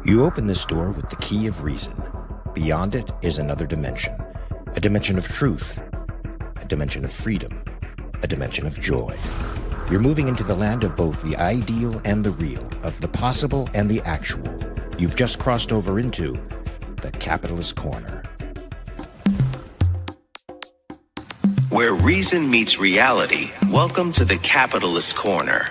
You open this door with the key of reason. Beyond it is another dimension. A dimension of truth. A dimension of freedom. A dimension of joy. You're moving into the land of both the ideal and the real, of the possible and the actual. You've just crossed over into the Capitalist Corner. Where reason meets reality, welcome to the Capitalist Corner.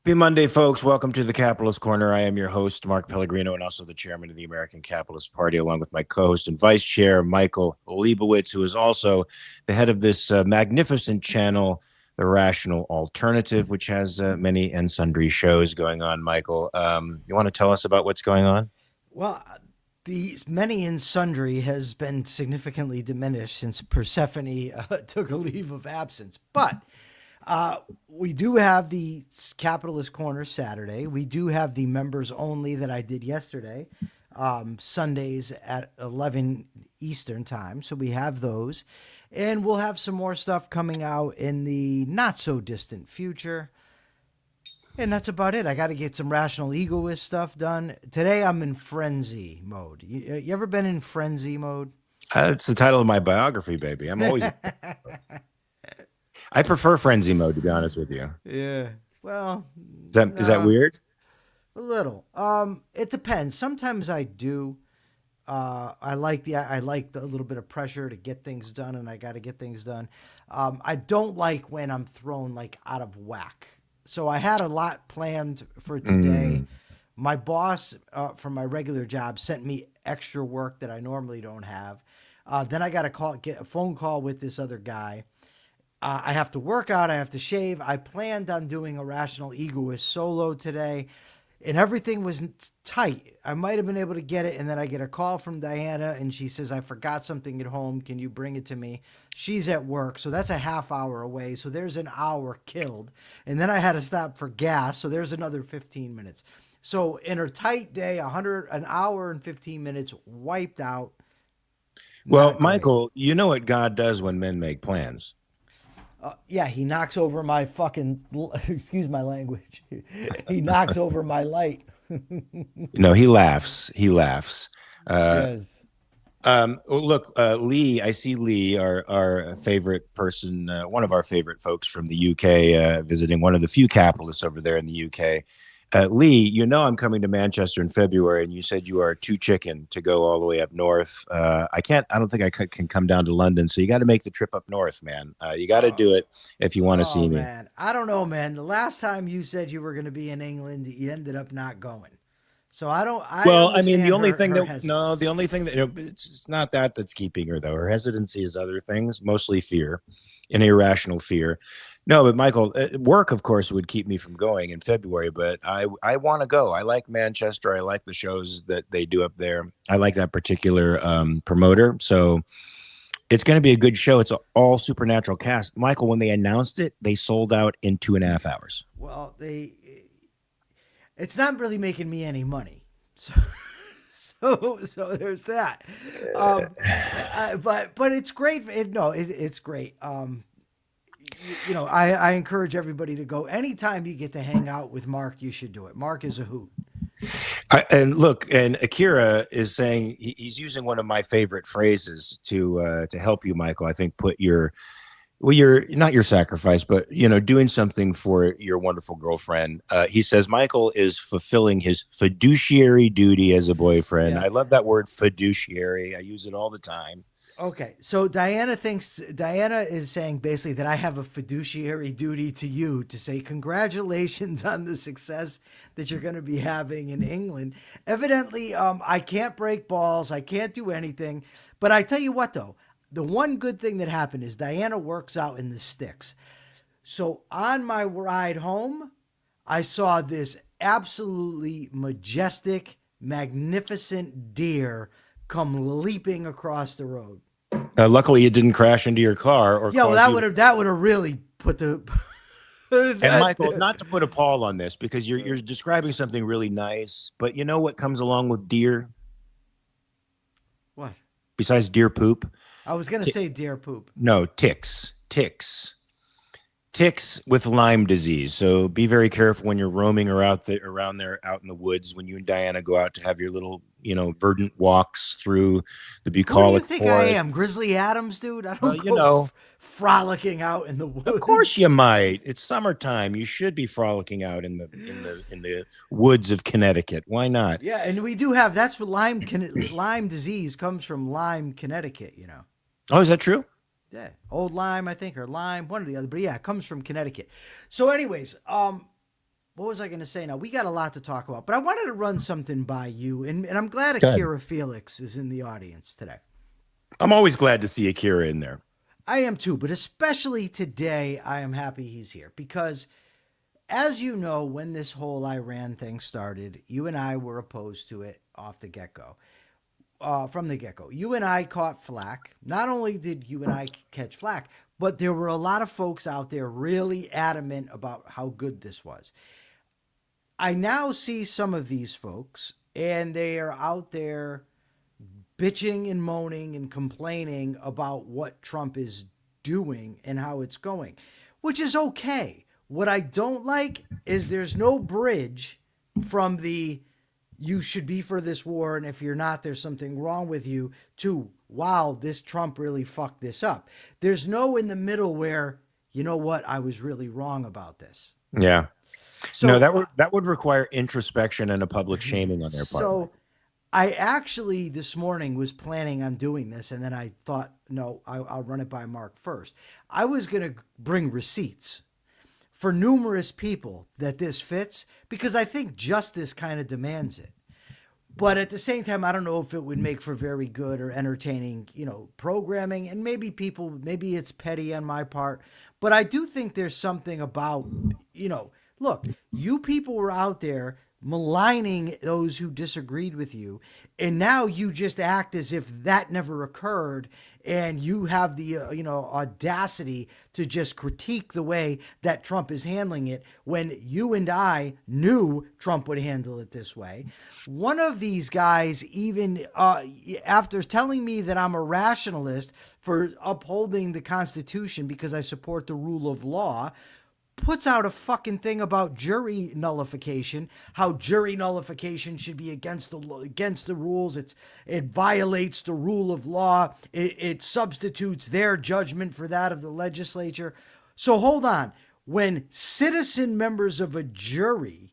Happy Monday, folks. Welcome to the Capitalist Corner. I am your host, Mark Pellegrino, and also the chairman of the American Capitalist Party, along with my co-host and vice chair, Michael Liebowitz, who is also the head of this magnificent channel, The Rational Alternative, which has many and sundry shows going on. Michael, you want to tell us about what's going on? Well, the many and sundry has been significantly diminished since Persephone took a leave of absence. But we do have the Capitalist Corner Saturday. We do have the members only that I did yesterday, Sundays at 11 Eastern time. So we have those. And we'll have some more stuff coming out in the not so distant future. And that's about it. I got to get some rational egoist stuff done. Today I'm in frenzy mode. You ever been in frenzy mode? It's the title of my biography, baby. I'm always... I prefer frenzy mode, to be honest with you. Yeah. Well, is that weird? A little. It depends. Sometimes I do. I like a little bit of pressure to get things done, and I got to get things done. I don't like when I'm thrown like out of whack. So I had a lot planned for today. My boss from my regular job sent me extra work that I normally don't have. Then I got to get a phone call with this other guy. I have to work out. I have to shave. I planned on doing a Rational Egoist solo today, and everything was tight. I might have been able to get it, and then I get a call from Diana, and she says, I forgot something at home. Can you bring it to me? She's at work, so that's a half hour away. So there's an hour killed, and then I had to stop for gas, so there's another 15 minutes. So in a tight day, an hour and 15 minutes wiped out. Well, Michael, you know what God does when men make plans. Yeah, he knocks over my fucking, excuse my language. He knocks over my light. No, he laughs. He laughs. Yes. Look, Lee, I see Lee, our favorite person, one of our favorite folks from the UK, visiting, one of the few capitalists over there in the UK. Lee, you know I'm coming to Manchester in February, and you said you are too chicken to go all the way up north. I don't think I can come down to London, so you got to make the trip up north, man. You got to do it if you want to see me. Man. I don't know, man. The last time you said you were going to be in England, you ended up not going. So the only thing that it's not that's keeping her, though. Her hesitancy is other things, mostly fear, an irrational fear. No, but Michael, work, of course, would keep me from going in February, but I want to go. I like Manchester. I like the shows that they do up there. I like that particular promoter. So it's going to be a good show. It's an all supernatural cast. Michael, when they announced it, they sold out in 2.5 hours. Well, it's not really making me any money. So there's that. But it's great. It's great. I encourage everybody to go. Anytime you get to hang out with Mark, you should do it. Mark is a hoot. And Akira is saying he's using one of my favorite phrases to help you, Michael. I think put you're not your sacrifice, but doing something for your wonderful girlfriend. He says Michael is fulfilling his fiduciary duty as a boyfriend. Yeah. I love that word, fiduciary. I use it all the time. Okay, so Diana is saying basically that I have a fiduciary duty to you to say congratulations on the success that you're going to be having in England. Evidently, I can't break balls. I can't do anything. But I tell you what, though, the one good thing that happened is Diana works out in the sticks. So on my ride home, I saw this absolutely majestic, magnificent deer come leaping across the road. Luckily, it didn't crash into your car. That would have really put the. And Michael, not to put a pall on this, because you're describing something really nice, but you know what comes along with deer? What? Besides deer poop? I was going to say deer poop. No, ticks. ticks with Lyme disease. So be very careful when you're roaming around there out in the woods. When you and Diana go out to have your little, verdant walks through the Who do you bucolic think forest. I am, Grizzly Adams, dude? I don't Well, go frolicking out in the woods. Of course you might. It's summertime. You should be frolicking out in the woods of Connecticut. Why not? Yeah, and we do have. That's what Lyme disease comes from. Lyme, Connecticut. Oh, is that true? Yeah, Old Lyme, I think, or Lyme, one or the other. But yeah, it comes from Connecticut. So, anyways, what was I going to say? Now we got a lot to talk about, but I wanted to run something by you, and I'm glad Akira Felix is in the audience today. I'm always glad to see Akira in there. I am too, but especially today, I am happy he's here because, as you know, when this whole Iran thing started, you and I were opposed to it off the get-go. From the get-go. You and I caught flack. Not only did you and I catch flack, but there were a lot of folks out there really adamant about how good this was. I now see some of these folks, and they are out there bitching and moaning and complaining about what Trump is doing and how it's going, which is okay. What I don't like is there's no bridge from the you should be for this war, and if you're not, there's something wrong with you, to, wow, this Trump really fucked this up. There's no in the middle where, you know what, I was really wrong about this. Yeah. So, no, that would require introspection and a public shaming on their part. So I actually this morning was planning on doing this, and then I thought, no, I'll run it by Mark first. I was going to bring receipts for numerous people that this fits, because I think justice kind of demands it. But at the same time, I don't know if it would make for very good or entertaining, programming. And maybe it's petty on my part. But I do think there's something about, look, you people were out there maligning those who disagreed with you, and now you just act as if that never occurred, and you have the audacity to just critique the way that Trump is handling it when you and I knew Trump would handle it this way. One of these guys, even after telling me that I'm a rationalist for upholding the Constitution because I support the rule of law, puts out a fucking thing about jury nullification, how jury nullification should be against the rules. It violates the rule of law. It substitutes their judgment for that of the legislature. So hold on. When citizen members of a jury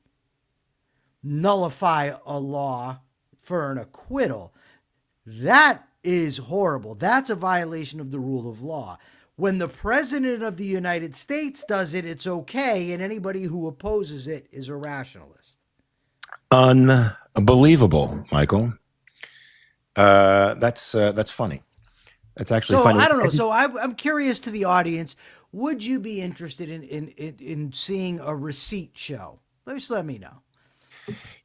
nullify a law for an acquittal, that is horrible. That's a violation of the rule of law. When the president of the United States does it, it's okay, and anybody who opposes it is a rationalist. Unbelievable, Michael. That's funny. That's actually funny. I don't know. So I'm curious to the audience. Would you be interested in seeing a receipt show? Just let me know.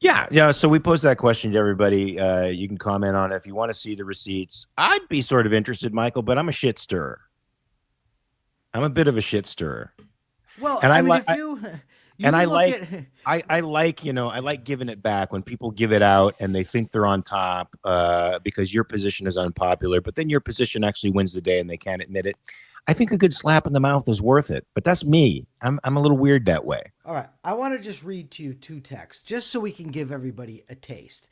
Yeah. So we posed that question to everybody. You can comment on it if you want to see the receipts. I'd be sort of interested, Michael, but I'm a shit stirrer. I'm a bit of a shit stirrer. Well, and I like giving it back when people give it out and they think they're on top because your position is unpopular, but then your position actually wins the day and they can't admit it. I think a good slap in the mouth is worth it, but that's me. I'm a little weird that way. All right. I want to just read to you two texts just so we can give everybody a taste.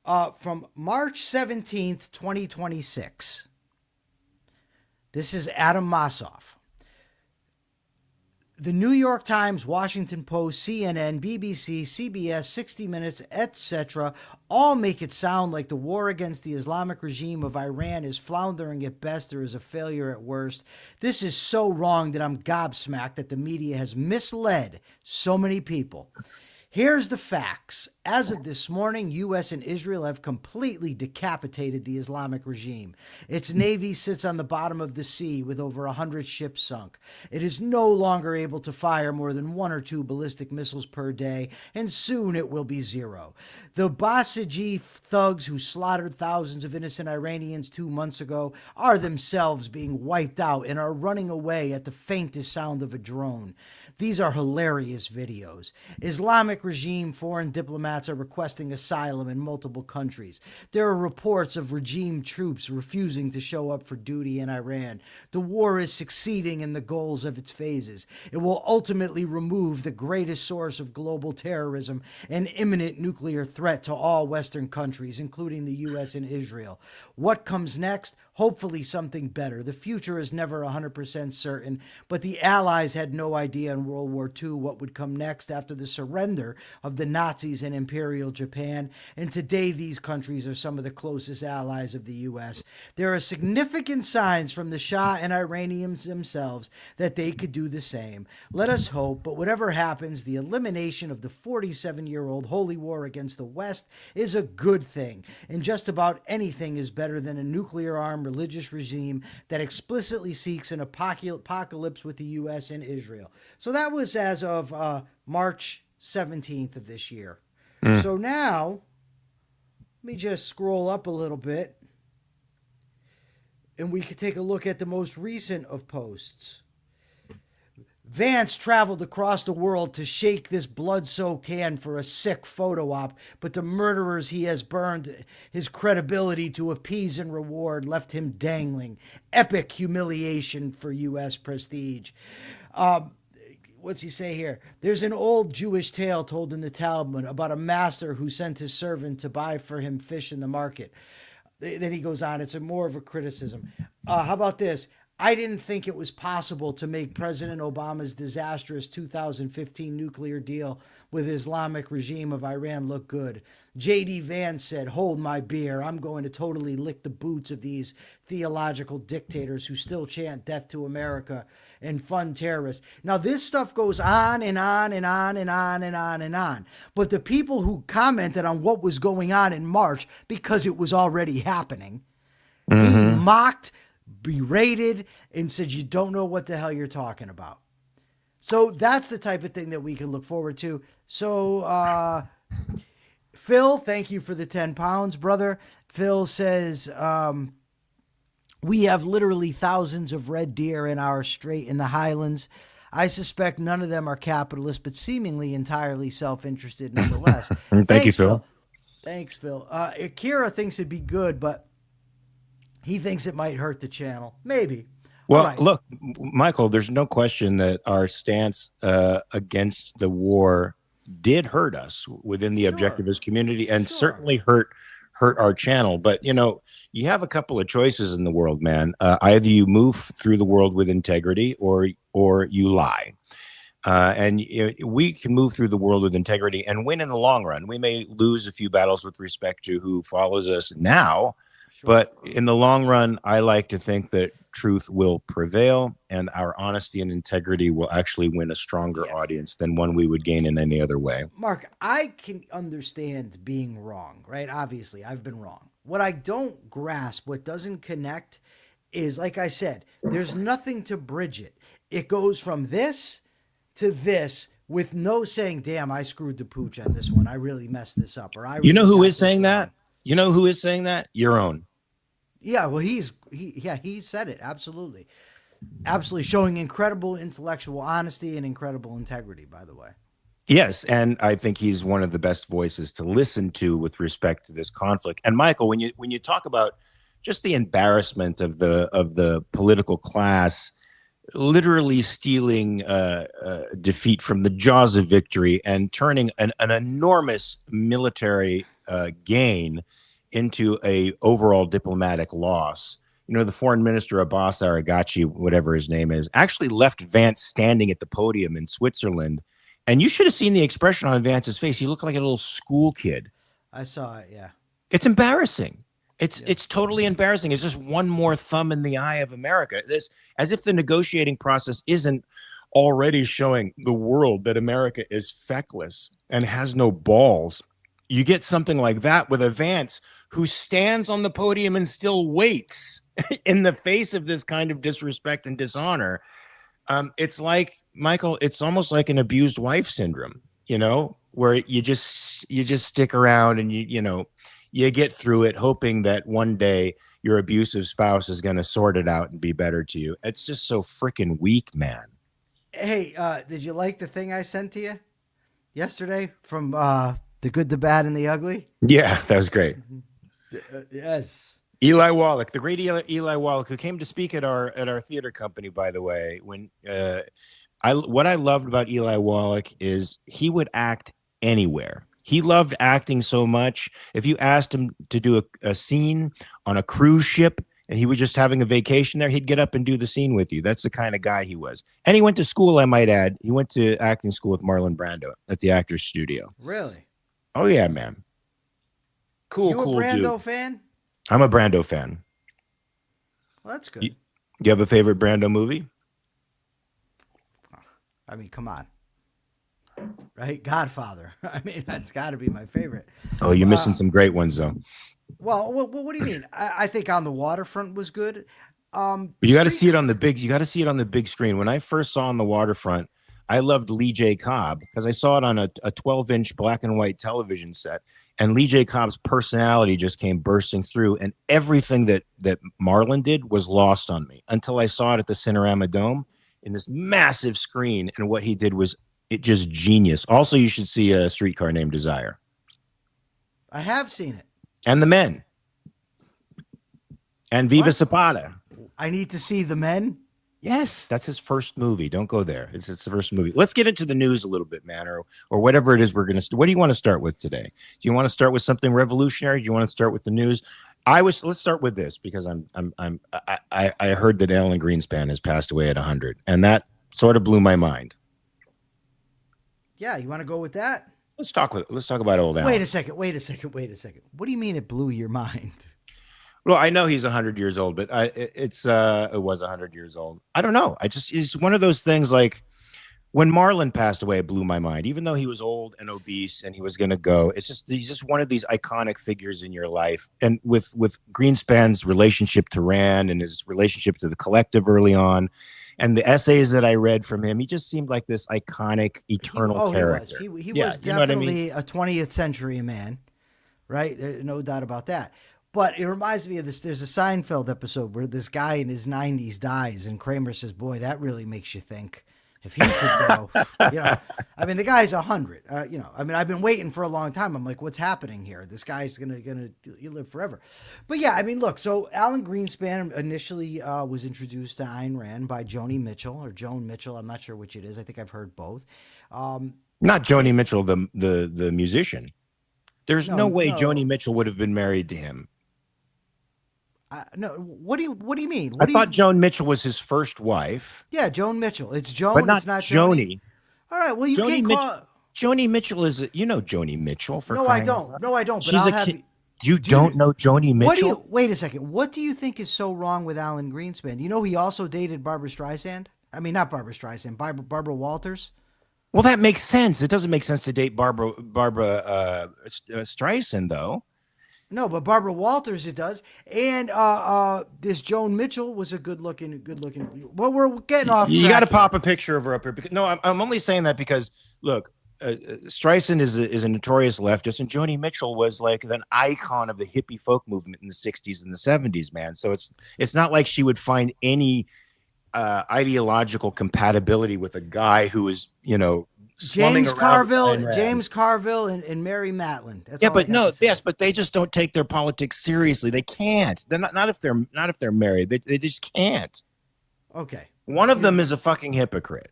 From March 17th, 2026. This is Adam Mossoff. The New York Times, Washington Post, CNN, BBC, CBS, 60 Minutes, etc. all make it sound like the war against the Islamic regime of Iran is floundering at best or is a failure at worst. This is so wrong that I'm gobsmacked that the media has misled so many people. Here's the facts. As of this morning, U.S. and Israel have completely decapitated the Islamic regime. Its navy sits on the bottom of the sea with over 100 ships sunk. It is no longer able to fire more than 1 or 2 ballistic missiles per day, and soon it will be 0. The Basiji thugs who slaughtered thousands of innocent Iranians 2 months ago are themselves being wiped out and are running away at the faintest sound of a drone. These are hilarious videos. Islamic regime foreign diplomats are requesting asylum in multiple countries. There are reports of regime troops refusing to show up for duty in Iran. The war is succeeding in the goals of its phases. It will ultimately remove the greatest source of global terrorism and imminent nuclear threat to all Western countries, including the U.S. and Israel. What comes next? Hopefully something better. The future is never 100% certain, but the Allies had no idea in World War II what would come next after the surrender of the Nazis in Imperial Japan, and today these countries are some of the closest allies of the U.S. There are significant signs from the Shah and Iranians themselves that they could do the same. Let us hope, but whatever happens, the elimination of the 47-year-old holy war against the West is a good thing, and just about anything is better than a nuclear-armed religious regime that explicitly seeks an apocalypse with the U.S. and Israel. So that was as of March 17th of this year. So now, let me just scroll up a little bit, and we could take a look at the most recent of posts. Vance traveled across the world to shake this blood-soaked hand for a sick photo op, but the murderers he has burned his credibility to appease and reward left him dangling. Epic humiliation for U.S. prestige. What's he say here? There's an old Jewish tale told in the Talmud about a master who sent his servant to buy for him fish in the market. Then he goes on. It's more of a criticism. How about this? I didn't think it was possible to make President Obama's disastrous 2015 nuclear deal with the Islamic regime of Iran look good. J.D. Vance said, "Hold my beer. I'm going to totally lick the boots of these theological dictators who still chant death to America and fund terrorists." Now, this stuff goes on and on and on and on and on and on. But the people who commented on what was going on in March, because it was already happening, he mocked, berated, and said, you don't know what the hell you're talking about. So that's the type of thing that we can look forward to. So, Phil, thank you for the 10 pounds, brother. Phil says, we have literally thousands of red deer in our strait in the Highlands. I suspect none of them are capitalists, but seemingly entirely self-interested nonetheless. Thank you, Phil. Thanks, Phil. Akira thinks it'd be good, but he thinks it might hurt the channel. Maybe. Well, right. Look, Michael, there's no question that our stance against the war did hurt us within the objectivist community, and certainly hurt our channel. But, you know, you have a couple of choices in the world, man. Either you move through the world with integrity or you lie. And we can move through the world with integrity and win in the long run. We may lose a few battles with respect to who follows us now, but in the long run, I like to think that truth will prevail and our honesty and integrity will actually win a stronger audience than one we would gain in any other way. Mark, I can understand being wrong, right? Obviously, I've been wrong. What I don't grasp, what doesn't connect is, like I said, there's nothing to bridge it. It goes from this to this with no saying, damn, I screwed the pooch on this one. I really messed this up. Or you know who is saying that? You know who is saying that? Your own. Yeah, well, he said it. Absolutely. Absolutely. Showing incredible intellectual honesty and incredible integrity, by the way. Yes. And I think he's one of the best voices to listen to with respect to this conflict. And Michael, when you talk about just the embarrassment of the political class, literally stealing defeat from the jaws of victory and turning an enormous military gain into a overall diplomatic loss. You know, the foreign minister, Abbas Aragachi, whatever his name is, actually left Vance standing at the podium in Switzerland. And you should have seen the expression on Vance's face. He looked like a little school kid. I saw it, yeah. It's embarrassing. It's totally embarrassing. It's just one more thumb in the eye of America. This, as if the negotiating process isn't already showing the world that America is feckless and has no balls. You get something like that with a Vance who stands on the podium and still waits in the face of this kind of disrespect and dishonor. It's like, Michael, it's almost like an abused wife syndrome, you know, where you just stick around and you get through it, hoping that one day your abusive spouse is going to sort it out and be better to you. It's just so freaking weak, man. Hey, did you like the thing I sent to you yesterday from The Good, the Bad, and the Ugly? Yeah, that was great. Yes. Eli Wallach, the great Eli Wallach, who came to speak at our theater company, by the way. When what I loved about Eli Wallach is he would act anywhere. He loved acting so much. If you asked him to do a scene on a cruise ship and he was just having a vacation there, he'd get up and do the scene with you. That's the kind of guy he was. And he went to school, I might add. He went to acting school with Marlon Brando at the Actors Studio. Really? Oh, yeah, man. Cool, You a cool Brando dude. fan? I'm a Brando fan. Well, that's good. You have a favorite Brando movie? I mean, come on. Right? Godfather. I mean, that's got to be my favorite. Oh, you're missing some great ones, though. Well, what do you mean? I think On the Waterfront was good. You got to see it on the big. You got to see it on the big screen. When I first saw On the Waterfront, I loved Lee J. Cobb because I saw it on a 12-inch black and white television set, and Lee J. Cobb's personality just came bursting through, and everything that Marlon did was lost on me until I saw it at the Cinerama Dome in this massive screen, and what he did was just genius. Also, you should see A Streetcar Named Desire. I have seen it. And The Men. And Viva Zapata. I need to see The Men. Yes, that's his first movie. Don't go there. It's the first movie. Let's get into the news a little bit, man, or whatever it is we're going to. What do you want to start with today? Do you want to start with something revolutionary? Do you want to start with the news? Let's start with this because I heard that Alan Greenspan has passed away at 100, and that sort of blew my mind. Yeah, you want to go with that? Let's talk about old Alan. Wait a second. What do you mean it blew your mind? Well, I know he's 100 years old, but it was 100 years old. I don't know. It's one of those things like when Marlon passed away, it blew my mind. Even though he was old and obese and he was going to go, he's just one of these iconic figures in your life. And with Greenspan's relationship to Rand and his relationship to the collective early on, and the essays that I read from him, he just seemed like this iconic, eternal character. He was definitely a 20th century man, right? No doubt about that. But it reminds me of this. There's a Seinfeld episode where this guy in his 90s dies, and Kramer says, "Boy, that really makes you think. If he could go, I mean, the guy's 100. I mean, I've been waiting for a long time. I'm like, what's happening here? This guy's gonna live forever." But yeah, I mean, look. So Alan Greenspan initially was introduced to Ayn Rand by Joni Mitchell or Joan Mitchell. I'm not sure which it is. I think I've heard both. Not Joni Mitchell, the musician. There's no way Joni Mitchell would have been married to him. No, what do you mean? I thought Joan Mitchell was his first wife. Yeah, Joan Mitchell. It's Joan, but not it's not Joni. All right, well, you Joni can't call. Joni Mitchell is Joni Mitchell. No, I don't. But she's a kid. You don't know Joni Mitchell? Wait a second. What do you think is so wrong with Alan Greenspan? You know he also dated Barbara Streisand. I mean, not Barbara Streisand. Barbara Walters. Well, that makes sense. It doesn't make sense to date Barbara Streisand, though. No, but Barbara Walters it does, and this Joan Mitchell was a good looking. Well, we're getting off. You got to pop a picture of her up here. No, I'm only saying that because look, Streisand is a notorious leftist, and Joni Mitchell was like an icon of the hippie folk movement in the '60s and the '70s, man. So it's not like she would find any ideological compatibility with a guy who is James Carville and Mary Matlin. That's but they just don't take their politics seriously. They can't. They're not if they're married. They just can't. Okay. One of them is a fucking hypocrite.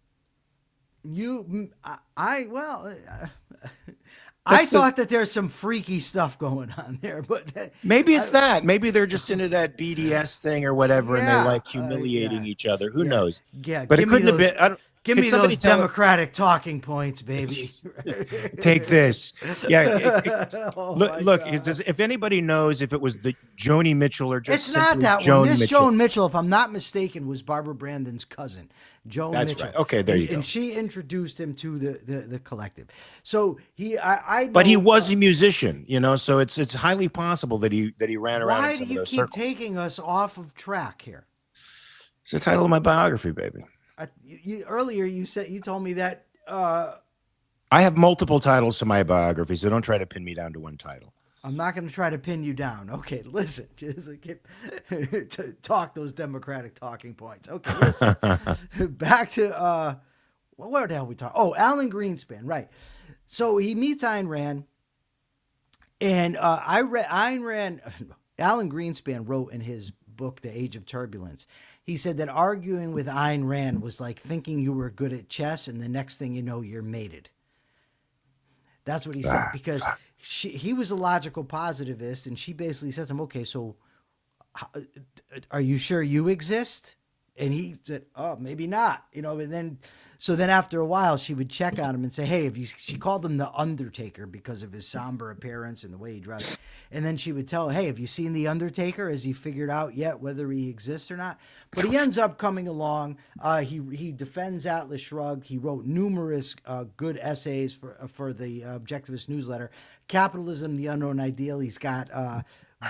I thought that there's some freaky stuff going on there, but maybe it's that. Maybe they're just into that BDS thing or whatever, and they like humiliating each other. Who knows? Yeah, but it couldn't have been. Give me those Democratic talking points, baby. Take this. Yeah. Look. If anybody knows if it was the Joni Mitchell or just it's not that Joan one. This Mitchell. Joan Mitchell, if I'm not mistaken, was Barbara Brandon's cousin, Joan That's Mitchell. Right. Okay, there you go. And she introduced him to the collective. So I know, but he was a musician, so it's highly possible that he ran around. Why in some do you of those keep circles. taking us off of track here? It's the title of my biography, baby. Earlier you told me that I have multiple titles to my biography, so don't try to pin me down to one title. I'm not going to try to pin you down. Okay, listen, just to talk those Democratic talking points. Okay, listen. Back to well, what the hell are we talking? Oh, Alan Greenspan, right? So he meets Ayn Rand, and I read Ayn Rand. Alan Greenspan wrote in his book, The Age of Turbulence. He said that arguing with Ayn Rand was like thinking you were good at chess, and the next thing you know, you're mated. That's what he said, because he was a logical positivist, and she basically said to him, okay, so are you sure you exist? And he said, oh, maybe not, and then after a while she would check on him and say, hey, she called him the Undertaker because of his somber appearance and the way he dressed. And then she would tell, hey, have you seen the Undertaker? Has he figured out yet whether he exists or not? But he ends up coming along. He defends Atlas Shrugged. He wrote numerous good essays for the Objectivist newsletter. Capitalism, the Unknown Ideal. He's got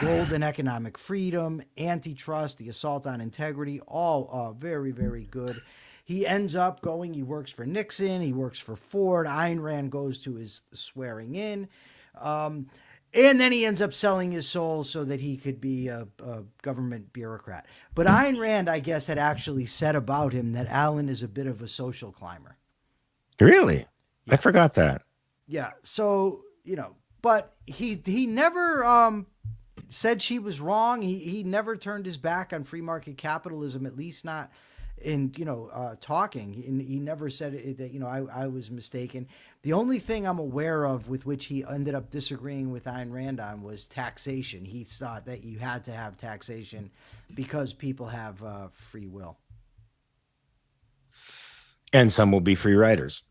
Golden Economic Freedom, Antitrust, The Assault on Integrity, all very, very good. He ends up he works for Nixon, he works for Ford. Ayn Rand goes to his swearing in. And then he ends up selling his soul so that he could be a government bureaucrat. But Ayn Rand, I guess, had actually said about him that Alan is a bit of a social climber. Really? Yeah. I forgot that. Yeah. So, but he never said she was wrong. He never turned his back on free market capitalism, at least not in, talking. And he never said that, I was mistaken. The only thing I'm aware of with which he ended up disagreeing with Ayn Rand on was taxation. He thought that you had to have taxation because people have free will. And some will be free riders.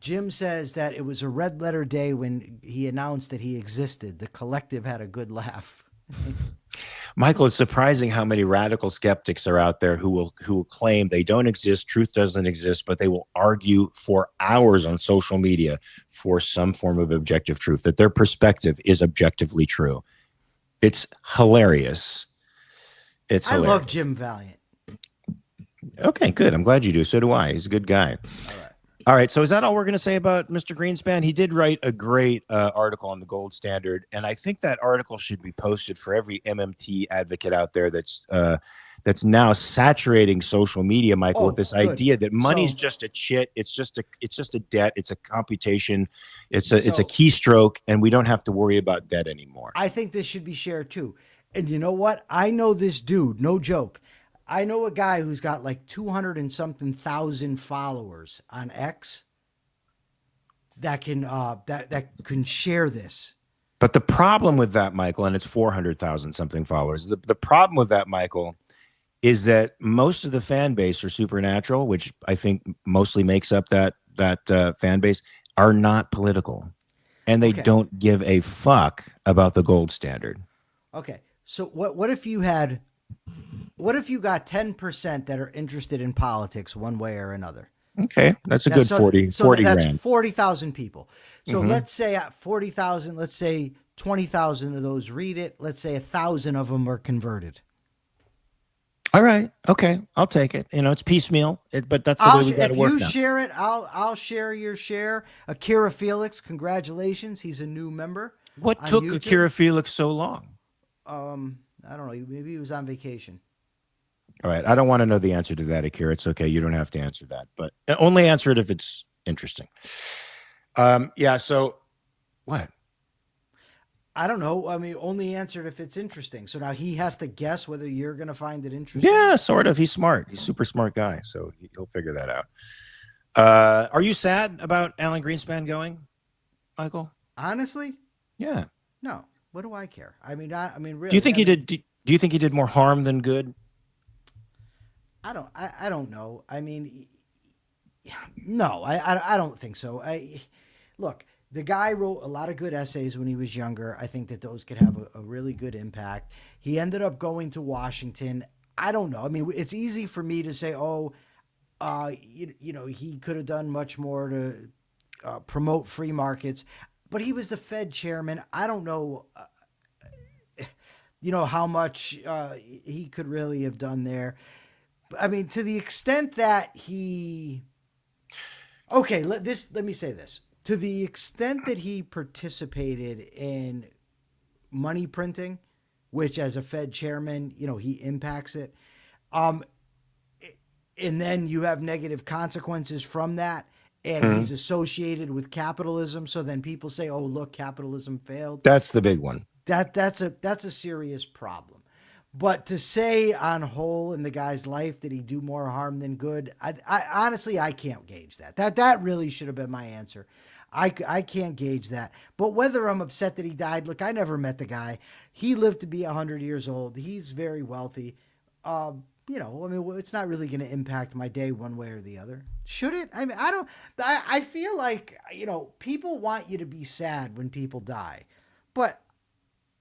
Jim says that it was a red letter day when he announced that he existed. The collective had a good laugh. Michael, it's surprising how many radical skeptics are out there who will claim they don't exist, truth doesn't exist, but they will argue for hours on social media for some form of objective truth, that their perspective is objectively true. It's hilarious. I love Jim Valiant. Okay, good. I'm glad you do. So do I. He's a good guy. All right. So is that all we're going to say about Mr. Greenspan? He did write a great article on the gold standard, and I think that article should be posted for every MMT advocate out there that's now saturating social media, Michael, with this idea that money's just a chit. It's just a debt. It's a computation. It's a keystroke, and we don't have to worry about debt anymore. I think this should be shared too. And you know what? I know this dude. No joke. I know a guy who's got like 200 and something thousand followers on X that can that can share this. But the problem with that, Michael, and it's 400,000 something followers. The problem with that, Michael, is that most of the fan base for Supernatural, which I think mostly makes up that fan base, are not political, and they don't give a fuck about the gold standard. Okay, so what if you had? What if you got 10% that are interested in politics one way or another? Okay, that's a good 40 that's grand. 40,000 people. So let's say at 40,000, let's say 20,000 of those read it. Let's say 1,000 of them are converted. All right. Okay, I'll take it. It's piecemeal, but that's the way we got to work now. If you share it, I'll share your share. Akira Felix, congratulations. He's a new member. What took YouTube. Akira Felix so long? I don't know. Maybe he was on vacation. All right. I don't want to know the answer to that, Akira. It's okay. You don't have to answer that, but only answer it if it's interesting. Yeah. So what? I don't know. I mean, only answer it if it's interesting. So now he has to guess whether you're going to find it interesting. Yeah, sort of. He's smart. He's a super smart guy. So he'll figure that out. Are you sad about Alan Greenspan going, Michael? Honestly? Yeah. No. What do I care? I mean, really. Do you think he did? Do you think he did more harm than good? I don't know. I mean, no, I don't think so. Look, the guy wrote a lot of good essays when he was younger. I think that those could have a really good impact. He ended up going to Washington. I don't know. I mean, it's easy for me to say, he could have done much more to promote free markets. But he was the Fed chairman. I don't know, how much he could really have done there. I mean, to the extent that he... Okay, let me say this. To the extent that he participated in money printing, which as a Fed chairman, he impacts it. and then you have negative consequences from that, and he's associated with capitalism. So then people say, "Oh, look, capitalism failed." That's the big one. That's a serious problem. But to say on whole in the guy's life, did he do more harm than good? I honestly, I can't gauge that. That really should have been my answer. I can't gauge that. But whether I'm upset that he died, look, I never met the guy. He lived to be 100 years old. He's very wealthy. I mean, it's not really going to impact my day one way or the other. Should it? I mean, I feel like, people want you to be sad when people die. But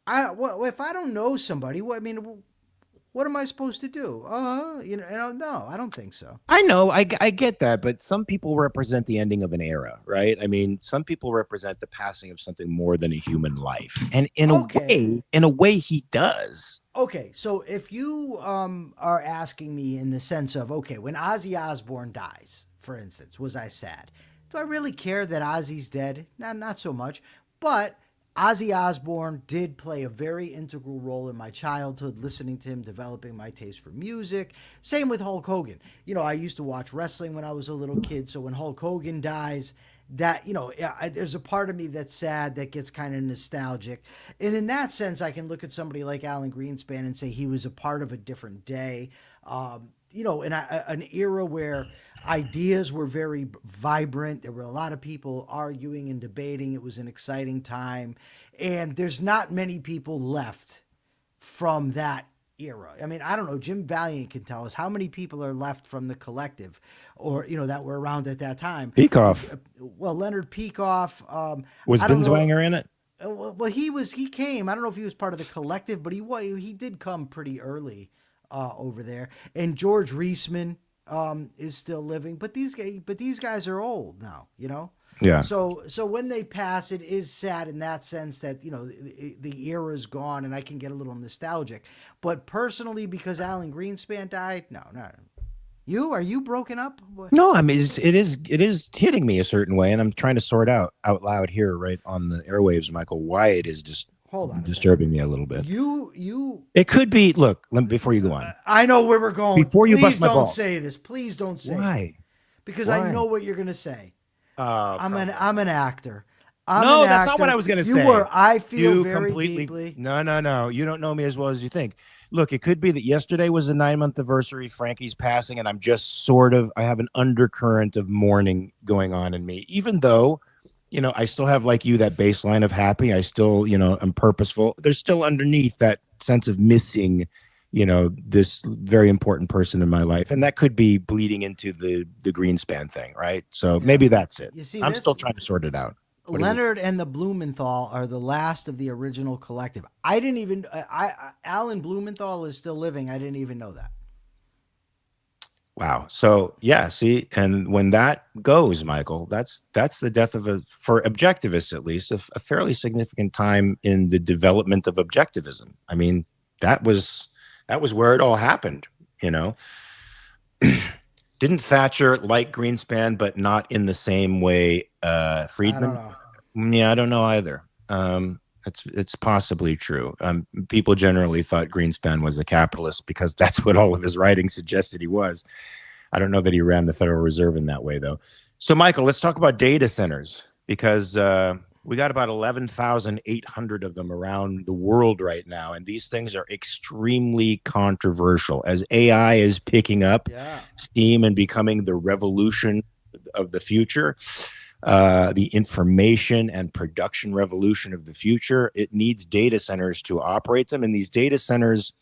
if I don't know somebody, what am I supposed to do? No, I don't think so. I know, I get that, but some people represent the ending of an era, right? I mean, some people represent the passing of something more than a human life, and in a way, he does. Okay, so if you are asking me in the sense of, okay, when Ozzy Osbourne dies, for instance, was I sad? Do I really care that Ozzy's dead? Not so much, but Ozzy Osbourne did play a very integral role in my childhood, listening to him, developing my taste for music. Same with Hulk Hogan. I used to watch wrestling when I was a little kid, so when Hulk Hogan dies, there's a part of me that's sad, that gets kind of nostalgic. And in that sense, I can look at somebody like Alan Greenspan and say he was a part of a different day. In an era where ideas were very vibrant. There were a lot of people arguing and debating. It was an exciting time. And there's not many people left from that era. I mean, I don't know. Jim Valiant can tell us how many people are left from the collective or, that were around at that time. Peikoff. Well, Leonard Peikoff. Was Binswanger in it? Well, he came. I don't know if he was part of the collective, but he did come pretty early over there. And George Reisman is still living, but these guys are old now, Yeah. So when they pass, it is sad in that sense that the era is gone, and I can get a little nostalgic. But personally, because Alan Greenspan died, no. Are you broken up? No, I mean it is hitting me a certain way, and I'm trying to sort out loud here, right on the airwaves, Michael, why it is just disturbing me a little bit. It could be. Look, before you go on, I know where we're going. Before you bust my balls, say this. Please don't say. Why? It. Because I know what you're going to say. I'm an actor. That's not what I was going to say. You were. I feel very deeply. No. You don't know me as well as you think. Look, it could be that yesterday was the 9-month anniversary of Frankie's passing, and I'm just I have an undercurrent of mourning going on in me, even though, I still have, like you, that baseline of happy. I still, I'm purposeful. There's still underneath that sense of missing, this very important person in my life. And that could be bleeding into the Greenspan thing, right? So maybe that's it. You see, I'm still trying to sort it out. Leonard and the Blumenthal are the last of the original collective. I didn't even, Alan Blumenthal is still living. I didn't even know that. Wow. So yeah, see, and when that goes, Michael, that's the death of for objectivists, at least, a fairly significant time in the development of objectivism. I mean, that was where it all happened, Didn't Thatcher like Greenspan, but not in the same way Friedman? I don't know. Yeah, I don't know either. It's possibly true. People generally thought Greenspan was a capitalist because that's what all of his writing suggested he was. I don't know that he ran the Federal Reserve in that way, though. So, Michael, let's talk about data centers, because we got about 11,800 of them around the world right now, and these things are extremely controversial. As AI is picking up steam and becoming the revolution of the future, the information and production revolution of the future, it needs data centers to operate them. And these data centers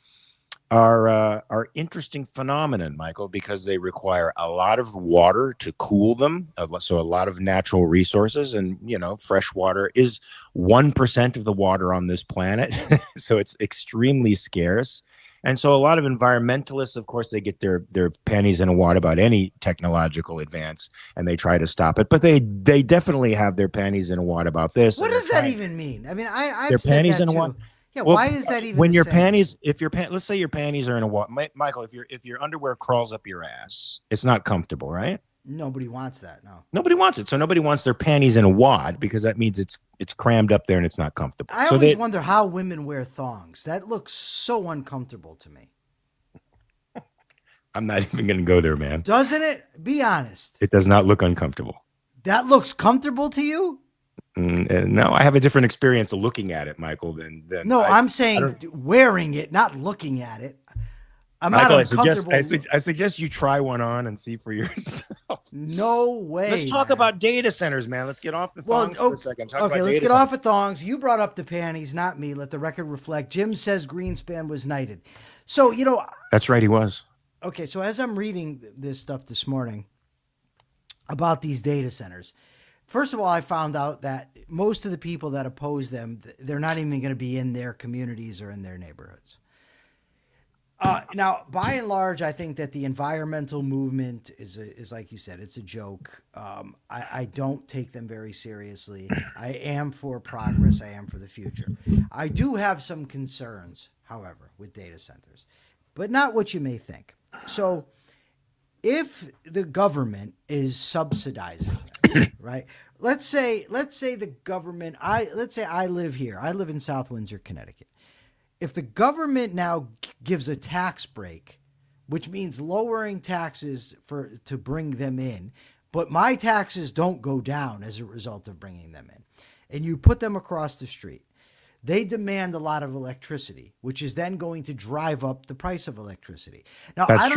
are interesting phenomenon, Michael, because they require a lot of water to cool them. So a lot of natural resources, and fresh water is 1% of the water on this planet. So it's extremely scarce. And so a lot of environmentalists, of course, they get their panties in a wad about any technological advance, and they try to stop it. But they definitely have their panties in a wad about this. What does that even mean? I mean, I've their said panties that in a too. wad. Yeah, well, why is that even when your same? Panties? Let's say your panties are in a wad, Michael. If your underwear crawls up your ass, it's not comfortable, right? Nobody wants that. No, nobody wants it. So nobody wants their panties in a wad, because that means it's crammed up there and it's not comfortable. I always wonder how women wear thongs. That looks so uncomfortable to me. I'm not even going to go there, man. Doesn't it? Be honest. It does not look uncomfortable. That looks comfortable to you? No, I have a different experience of looking at it, Michael, than No, I'm saying wearing it, not looking at it. I'm Michael, not uncomfortable. I suggest you try one on and see for yourself. No way. Let's talk about data centers, man. Let's get off the thongs for a second. Let's get off the thongs. You brought up the panties, not me. Let the record reflect. Jim says Greenspan was knighted. So, That's right, he was. Okay, so as I'm reading this stuff this morning about these data centers, first of all, I found out that most of the people that oppose them, they're not even going to be in their communities or in their neighborhoods. Now, by and large, I think that the environmental movement is like you said, it's a joke. I don't take them very seriously. I am for progress. I am for the future. I do have some concerns, however, with data centers, but not what you may think. So if the government is subsidizing them, right? Let's say the government, let's say I live here. I live in South Windsor, Connecticut. If the government now gives a tax break, which means lowering taxes to bring them in, but my taxes don't go down as a result of bringing them in, and you put them across the street, they demand a lot of electricity, which is then going to drive up the price of electricity. Now, I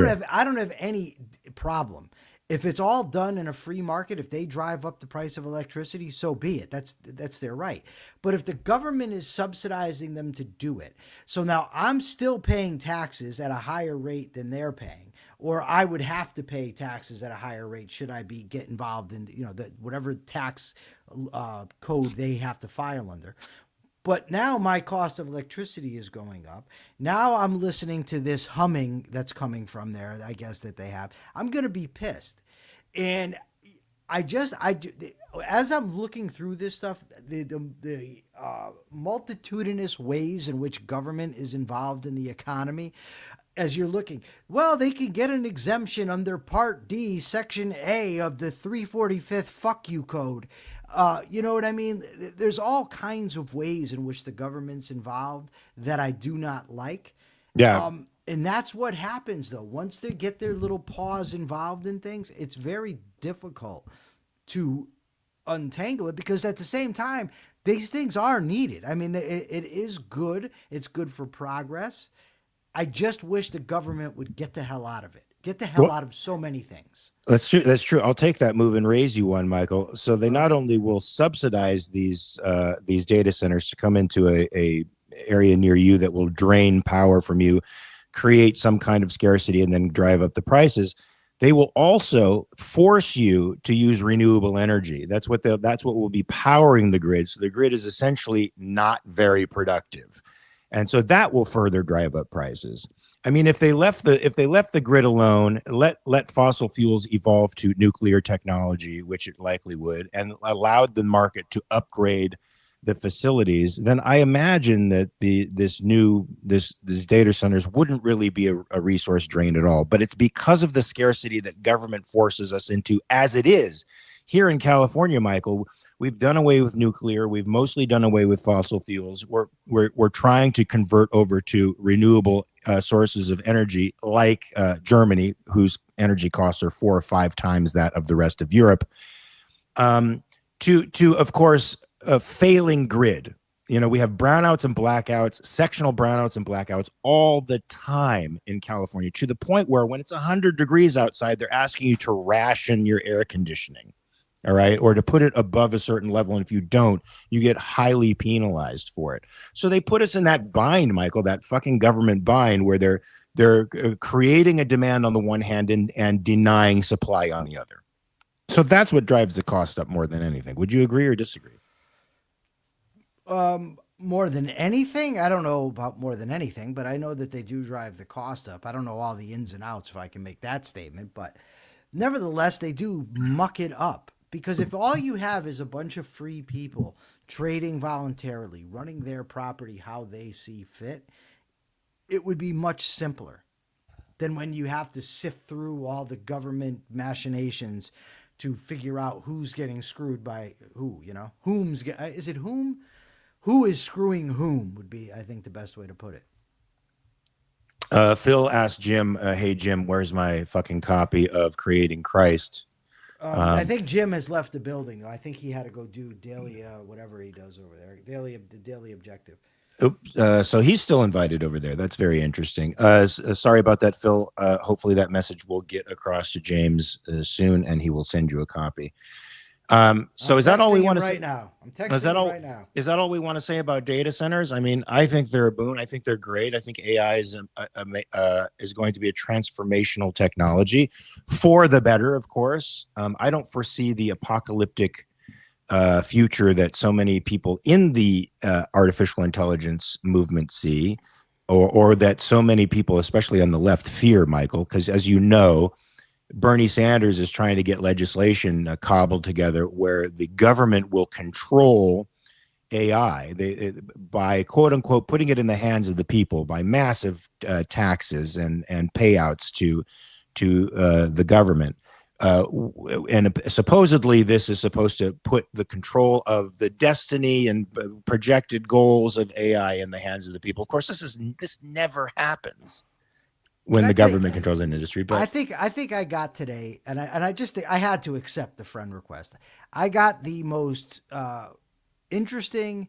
don't have any problem. If it's all done in a free market, if they drive up the price of electricity, so be it. That's their right. But if the government is subsidizing them to do it, so now I'm still paying taxes at a higher rate than they're paying, or I would have to pay taxes at a higher rate should I get involved in whatever tax code they have to file under. But now my cost of electricity is going up. Now I'm listening to this humming that's coming from there, I guess, that they have. I'm going to be pissed. And as I'm looking through this stuff, the multitudinous ways in which government is involved in the economy, as you're looking, well, they can get an exemption under Part D, Section A of the 345th Fuck You Code. You know what I mean? There's all kinds of ways in which the government's involved that I do not like. Yeah. And that's what happens, though. Once they get their little paws involved in things, it's very difficult to untangle it because at the same time, these things are needed. I mean, it is good. It's good for progress. I just wish the government would get the hell out of it. Get the hell out of so many things. That's true. That's true. I'll take that move and raise you one, Michael. So they not only will subsidize these data centers to come into a area near you that will drain power from you, create some kind of scarcity, and then drive up the prices. They will also force you to use renewable energy. That's what will be powering the grid. So the grid is essentially not very productive, and so that will further drive up prices. I mean, if they left the grid alone, let fossil fuels evolve to nuclear technology, which it likely would, and allowed the market to upgrade the facilities, then I imagine that these data centers wouldn't really be a resource drain at all. But it's because of the scarcity that government forces us into, as it is. Here in California, Michael, we've done away with nuclear. We've mostly done away with fossil fuels. We're trying to convert over to renewable sources of energy, like Germany, whose energy costs are 4 or 5 times that of the rest of Europe. To of course, a failing grid. We have brownouts and blackouts, sectional brownouts and blackouts all the time in California, to the point where when it's 100 degrees outside, they're asking you to ration your air conditioning. All right. Or to put it above a certain level. And if you don't, you get highly penalized for it. So they put us in that bind, Michael, that fucking government bind where they're creating a demand on the one hand and denying supply on the other. So that's what drives the cost up more than anything. Would you agree or disagree? More than anything, I don't know about more than anything, but I know that they do drive the cost up. I don't know all the ins and outs if I can make that statement, but nevertheless, they do muck it up. Because if all you have is a bunch of free people trading voluntarily, running their property how they see fit, it would be much simpler than when you have to sift through all the government machinations to figure out who's getting screwed by who, is it whom? Who is screwing whom would be, I think, the best way to put it. Phil asked Jim, "Hey Jim, where's my fucking copy of Creating Christ?" I think Jim has left the building. I think he had to go do daily, whatever he does over there, the daily objective. Oops. So he's still invited over there. That's very interesting. Sorry about that, Phil. Hopefully that message will get across to James soon, and he will send you a copy. So is that all we want to say right now? I'm texting him right now. Is that all we want to say about data centers? I mean, I think they're a boon. I think they're great. I think AI is going to be a transformational technology for the better, of course. I don't foresee the apocalyptic future that so many people in the artificial intelligence movement see, or that so many people, especially on the left, fear, Michael, because as you know, Bernie Sanders is trying to get legislation cobbled together where the government will control AI by quote unquote putting it in the hands of the people by massive taxes and payouts to the government. And supposedly this is supposed to put the control of the destiny and projected goals of AI in the hands of the people. Of course, this never happens when the government controls an industry. But I think I got today, and I just think I had to accept the friend request. I got the most interesting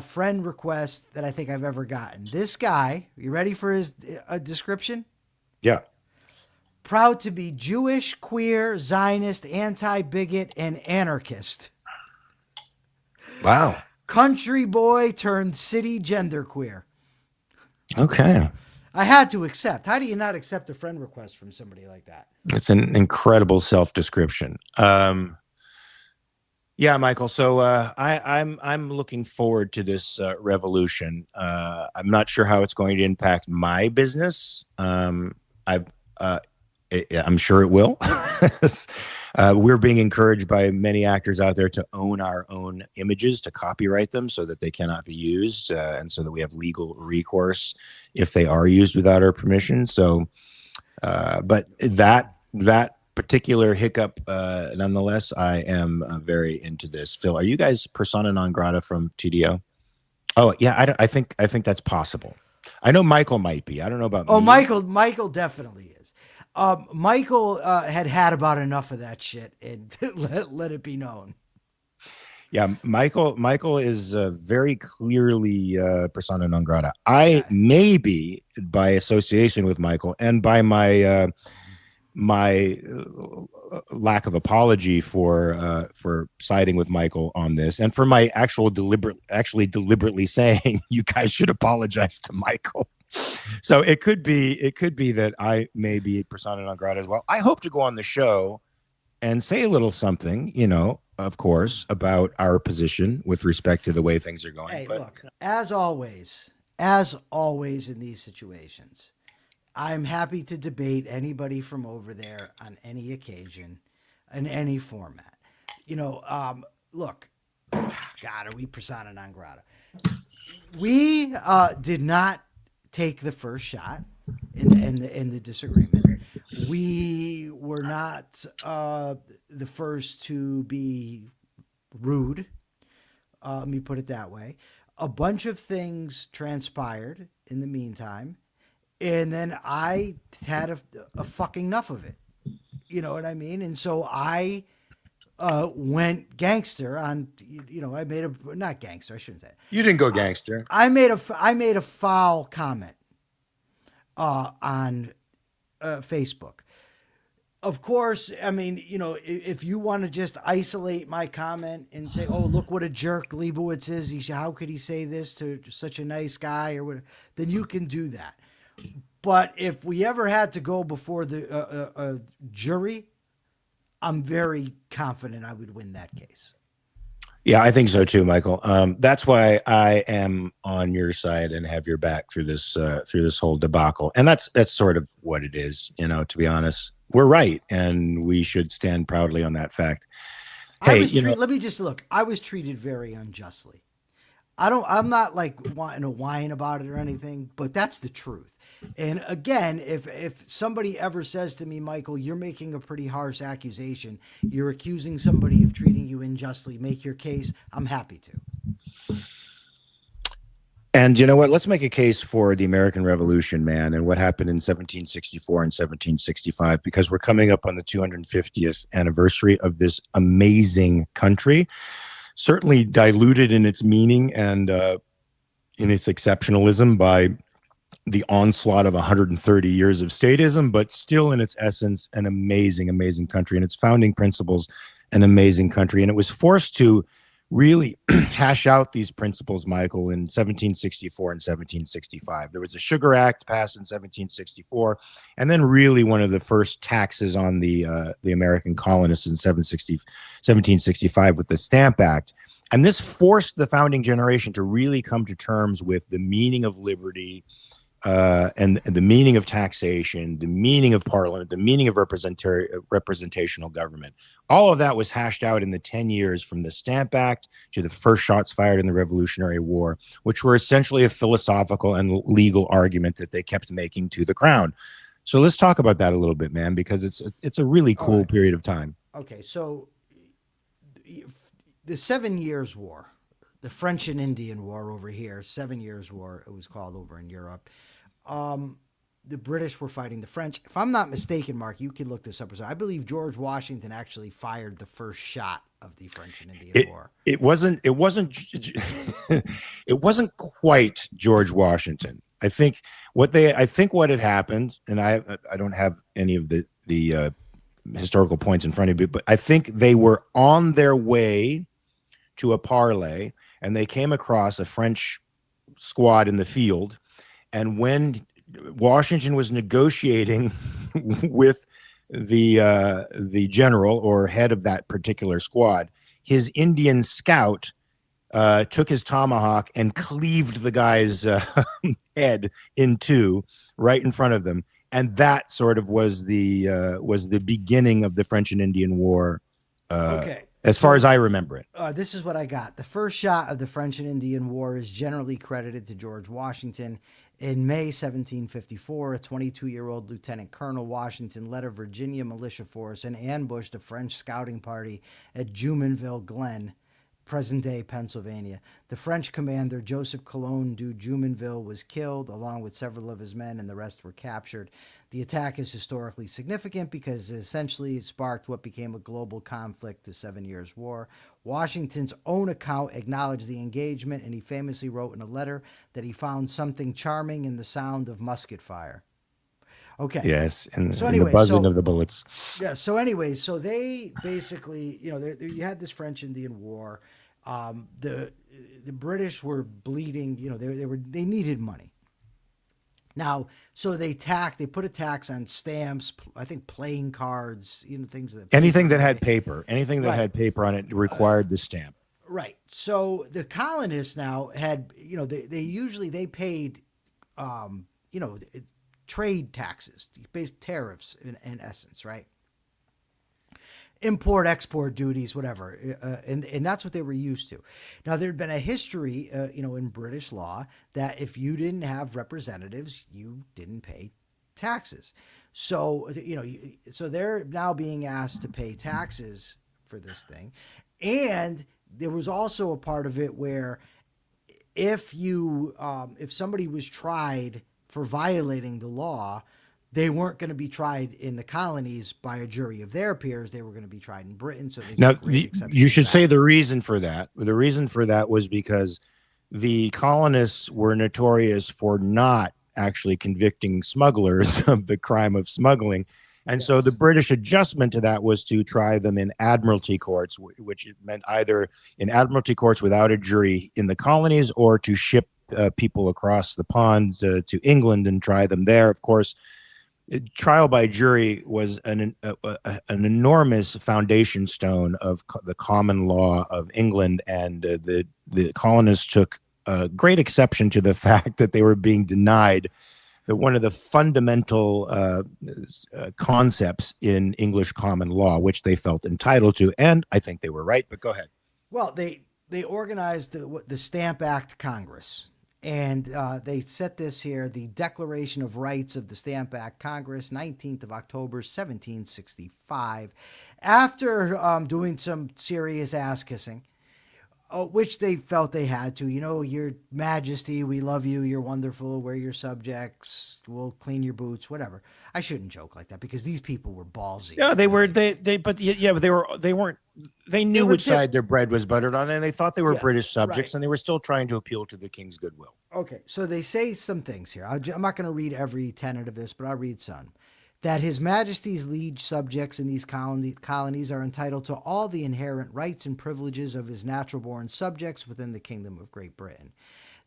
friend request that I think I've ever gotten. This guy, you ready for his description? Yeah. Proud to be Jewish, queer, Zionist, anti-bigot, and anarchist. Wow. Country boy turned city genderqueer. Okay. I had to accept. How do you not accept a friend request from somebody like that? It's an incredible self-description. Yeah, Michael. So I'm looking forward to this revolution. I'm not sure how it's going to impact my business. I'm sure it will. We're being encouraged by many actors out there to own our own images, to copyright them so that they cannot be used, and so that we have legal recourse if they are used without our permission. So, but that particular hiccup, nonetheless, I am very into this. Phil, are you guys persona non grata from TDO? Oh yeah, I think that's possible. I know Michael might be. I don't know about. Oh, me. Michael definitely is. Michael had about enough of that shit, and let it be known. Yeah, Michael is very clearly persona non grata. I may be, by association with Michael and by my lack of apology for siding with Michael on this, and for my deliberately saying you guys should apologize to Michael. So it could be that I may be persona non grata as well. I hope to go on the show and say a little something, of course, about our position with respect to the way things are going. Hey, look, as always in these situations, I'm happy to debate anybody from over there on any occasion, in any format. Look, God, are we persona non grata? We did not take the first shot in the disagreement. We were not the first to be rude. Let me put it that way. A bunch of things transpired in the meantime, and then I had a fucking enough of it. You know what I mean? And so I went gangster on. I made not gangster. I shouldn't say it. You didn't go gangster. I made a foul comment on Facebook. Of course, I mean, if you want to just isolate my comment and say, "Oh, look what a jerk Liebowitz is. How could he say this to such a nice guy?" or whatever, then you can do that. But if we ever had to go before the jury, I'm very confident I would win that case. Yeah, I think so too, Michael. That's why I am on your side and have your back through this whole debacle. And that's sort of what it is, to be honest. We're right, and we should stand proudly on that fact. Hey, let me just look. I was treated very unjustly. I'm not like wanting to whine about it or anything, but that's the truth. And again, if somebody ever says to me, Michael, you're making a pretty harsh accusation, you're accusing somebody of treating you unjustly, make your case, I'm happy to. And you know what? Let's make a case for the American Revolution, man, and what happened in 1764 and 1765, because we're coming up on the 250th anniversary of this amazing country, certainly diluted in its meaning and in its exceptionalism by the onslaught of 130 years of statism, but still in its essence, an amazing, amazing country, and its founding principles, an amazing country. And it was forced to really hash out these principles, Michael, in 1764 and 1765. There was a Sugar Act passed in 1764, and then really one of the first taxes on the American colonists in 1765 with the Stamp Act. And this forced the founding generation to really come to terms with the meaning of liberty, and the meaning of taxation, the meaning of parliament, the meaning of representational government. All of that was hashed out in the 10 years from the Stamp Act to the first shots fired in the Revolutionary War, which were essentially a philosophical and legal argument that they kept making to the crown. So let's talk about that a little bit, man, because it's a really cool period of time. Okay, so the 7 Years' War, the French and Indian War over here, 7 Years' War, it was called over in Europe. The British were fighting the French. If I'm not mistaken, Mark, you can look this up. I believe George Washington actually fired the first shot of the French and Indian War. It wasn't it wasn't quite George Washington. I think what had happened, and I don't have any of the historical points in front of me, but I think they were on their way to a parley, and they came across a French squad in the field. And when Washington was negotiating with the general or head of that particular squad, his Indian scout took his tomahawk and cleaved the guy's head in two right in front of them. And that sort of was the beginning of the French and Indian War. Okay. As far as I remember it. This is what I got. The first shot of the French and Indian War is generally credited to George Washington. In May 1754, a 22-year-old Lieutenant Colonel Washington led a Virginia militia force and ambushed a French scouting party at Jumonville Glen, present-day Pennsylvania. The French commander, Joseph Coulon du Jumonville, was killed, along with several of his men, and the rest were captured. The attack is historically significant because it essentially sparked what became a global conflict, the 7 Years' War. Washington's own account acknowledged the engagement, and he famously wrote in a letter that he found something charming in the sound of musket fire. Okay. Yes, and the buzzing of the bullets. Yeah. So anyways, so they basically, you had this French-Indian War. The British were bleeding. They needed money. Now, so they put a tax on stamps. I think playing cards. Things that anything that had paper had paper on it required the stamp. Right. So the colonists now had, they paid, trade taxes, based tariffs in essence, right? Import, export duties, whatever, and that's what they were used to. Now, there'd been a history, in British law that if you didn't have representatives, you didn't pay taxes. So, so they're now being asked to pay taxes for this thing, and there was also a part of it where if somebody was tried for violating the law, they weren't going to be tried in the colonies by a jury of their peers. They were going to be tried in Britain. So now you should say the reason for that. The reason for that was because the colonists were notorious for not actually convicting smugglers of the crime of smuggling. And so the British adjustment to that was to try them in admiralty courts, which meant either in admiralty courts without a jury in the colonies, or to ship people across the pond to England and try them there. Of course, trial by jury was an enormous foundation stone of the common law of England, and the colonists took great exception to the fact that they were being denied one of the fundamental concepts in English common law, which they felt entitled to, and I think they were right. But go ahead. Well, they organized the Stamp Act Congress. And they set this here, the Declaration of Rights of the Stamp Act Congress, 19th of October, 1765. After doing some serious ass-kissing, which they felt they had to. Your Majesty, we love you. You're wonderful. We're your subjects. We'll clean your boots. Whatever. I shouldn't joke like that because these people were ballsy. Yeah, they were. But they weren't. They knew which side their bread was buttered on, and they thought they were British subjects, and they were still trying to appeal to the king's goodwill. Okay, so they say some things here. I'm not going to read every tenet of this, but I'll read some. That His Majesty's liege subjects in these colonies are entitled to all the inherent rights and privileges of his natural-born subjects within the Kingdom of Great Britain.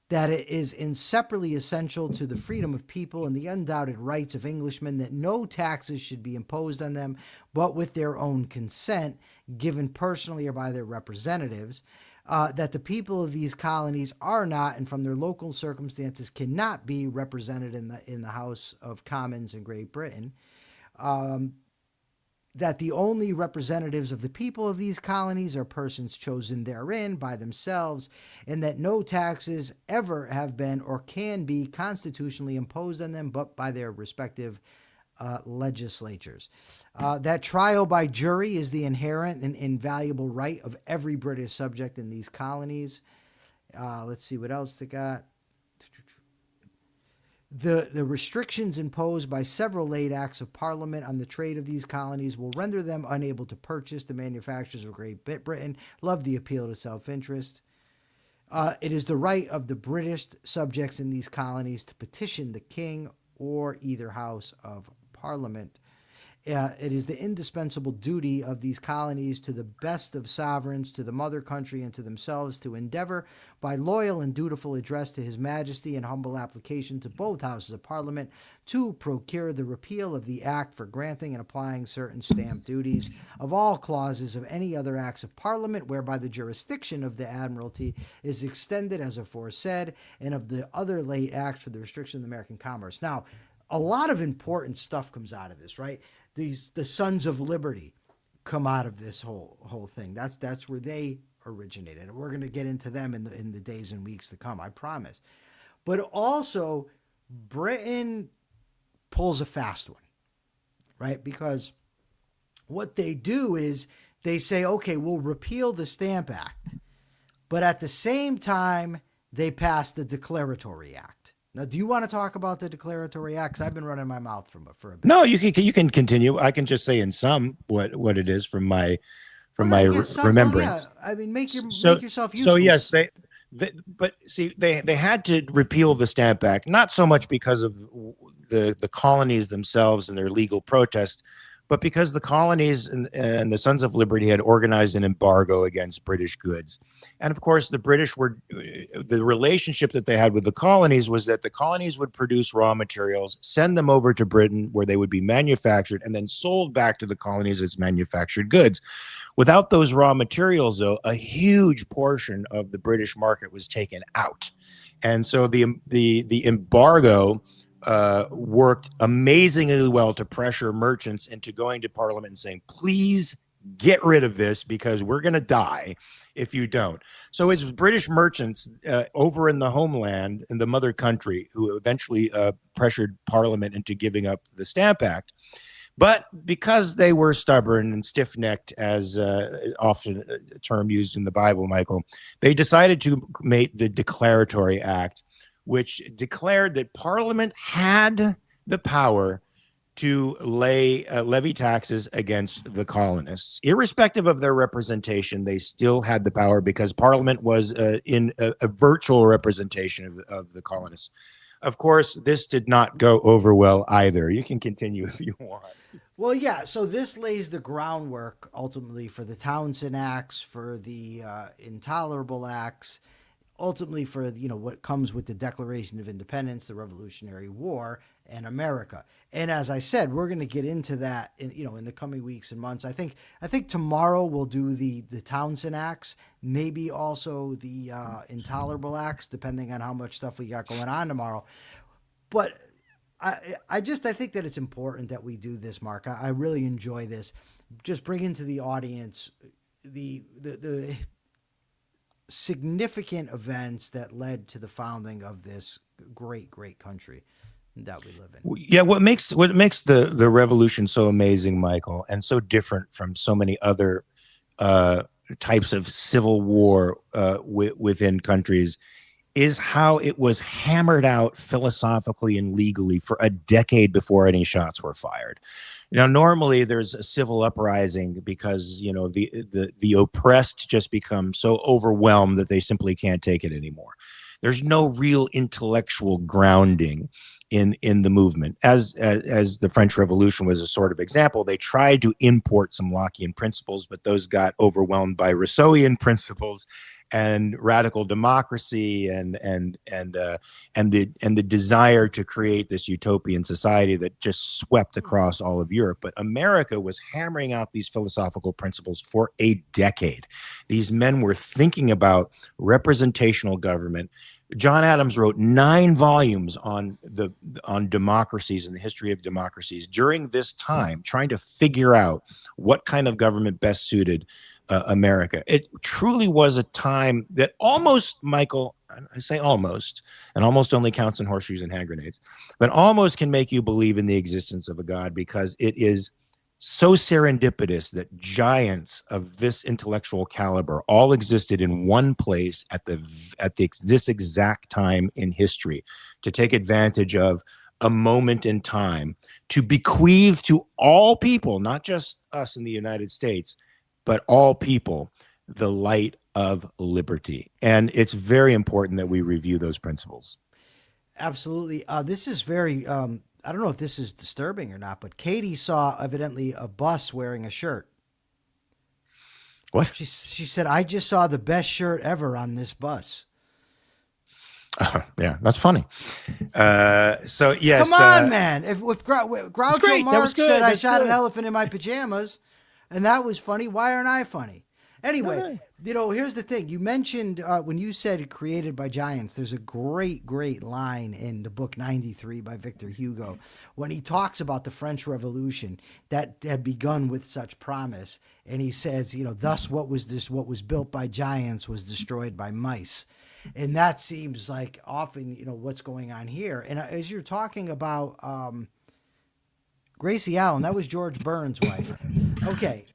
That it is inseparably essential to the freedom of people and the undoubted rights of Englishmen that no taxes should be imposed on them, but with their own consent, given personally or by their representatives. That the people of these colonies are not, and from their local circumstances cannot be, represented in the House of Commons in Great Britain. That the only representatives of the people of these colonies are persons chosen therein by themselves, and that no taxes ever have been or can be constitutionally imposed on them but by their respective legislatures. That trial by jury is the inherent and invaluable right of every British subject in these colonies. Let's see what else they got. The restrictions imposed by several late acts of Parliament on the trade of these colonies will render them unable to purchase the manufactures of Great Britain. Love the appeal to self-interest. It is the right of the British subjects in these colonies to petition the King or either House of Parliament. It is the indispensable duty of these colonies to the best of sovereigns, to the mother country, and to themselves to endeavor, by loyal and dutiful address to His Majesty and humble application to both Houses of Parliament, to procure the repeal of the Act for granting and applying certain stamp duties of all clauses of any other Acts of Parliament whereby the jurisdiction of the Admiralty is extended as aforesaid, and of the other late acts for the restriction of American commerce. Now, a lot of important stuff comes out of this, right? The Sons of Liberty come out of this whole thing. That's where they originated, and we're going to get into them in the days and weeks to come, I promise. But also, Britain pulls a fast one, right? Because what they do is they say, okay, we'll repeal the Stamp Act, but at the same time, they pass the Declaratory Act. Now, do you want to talk about the Declaratory Act? Because I've been running my mouth for a bit. No, you can continue. I can just say in sum what it is from my remembrance. Well, yeah. I mean, make yourself useful. So yes, but see, they had to repeal the Stamp Act, not so much because of the colonies themselves and their legal protest, but because the colonies and the Sons of Liberty had organized an embargo against British goods. And of course, the relationship that they had with the colonies was that the colonies would produce raw materials, send them over to Britain where they would be manufactured and then sold back to the colonies as manufactured goods. Without those raw materials, though, a huge portion of the British market was taken out. And so the embargo worked amazingly well to pressure merchants into going to Parliament and saying, please get rid of this because we're going to die if you don't. So it's British merchants over in the homeland, in the mother country, who eventually pressured Parliament into giving up the Stamp Act. But because they were stubborn and stiff-necked, as often a term used in the Bible, Michael, they decided to make the Declaratory Act, which declared that Parliament had the power to levy taxes against the colonists. Irrespective of their representation, they still had the power because Parliament was in a virtual representation of the colonists. Of course, this did not go over well either. You can continue if you want. Well, yeah, so this lays the groundwork ultimately for the Townshend Acts, for the Intolerable Acts, ultimately for what comes with the Declaration of Independence, the Revolutionary War, and America. And as I said, we're going to get into that in the coming weeks and months. I think tomorrow we'll do the Townshend Acts, maybe also the Intolerable Acts, depending on how much stuff we got going on tomorrow. But I think that it's important that we do this, Mark. I really enjoy this. Just bring into the audience the significant events that led to the founding of this great country that we live in. Yeah, what makes the revolution so amazing, Michael, and so different from so many other types of civil war within countries is how it was hammered out philosophically and legally for a decade before any shots were fired. Now, normally there's a civil uprising because, you know, the oppressed just become so overwhelmed that they simply can't take it anymore. There's no real intellectual grounding in the movement. As the French Revolution was a sort of example, they tried to import some Lockean principles, but those got overwhelmed by Rousseauian principles and radical democracy and the desire to create this utopian society that just swept across all of Europe. But America was hammering out these philosophical principles for a decade. These men were thinking about representational government. John Adams wrote 9 volumes on democracies and the history of democracies during this time, trying to figure out what kind of government best suited America. It truly was a time that almost, Michael, I say almost, and almost only counts in horseshoes and hand grenades, but almost can make you believe in the existence of a God, because it is so serendipitous that giants of this intellectual caliber all existed in one place at this exact time in history to take advantage of a moment in time to bequeath to all people, not just us in the United States, but all people, the light of liberty. And it's very important that we review those principles. Absolutely. This is very, I don't know if this is disturbing or not, but Katie saw evidently a bus wearing a shirt. What? She said, I just saw the best shirt ever on this bus. Yeah, that's funny. So, yes. Come on, man. If Groucho Marx said I shot an elephant in my pajamas, and that was funny, why aren't I funny? Anyway, you know, here's the thing. You mentioned when you said created by giants, there's a great, great line in the book 93 by Victor Hugo when he talks about the French Revolution that had begun with such promise. And he says, you know, thus what was built by giants was destroyed by mice. And that seems like often, you know, what's going on here. And as you're talking about Gracie Allen, that was George Burns' wife. Okay.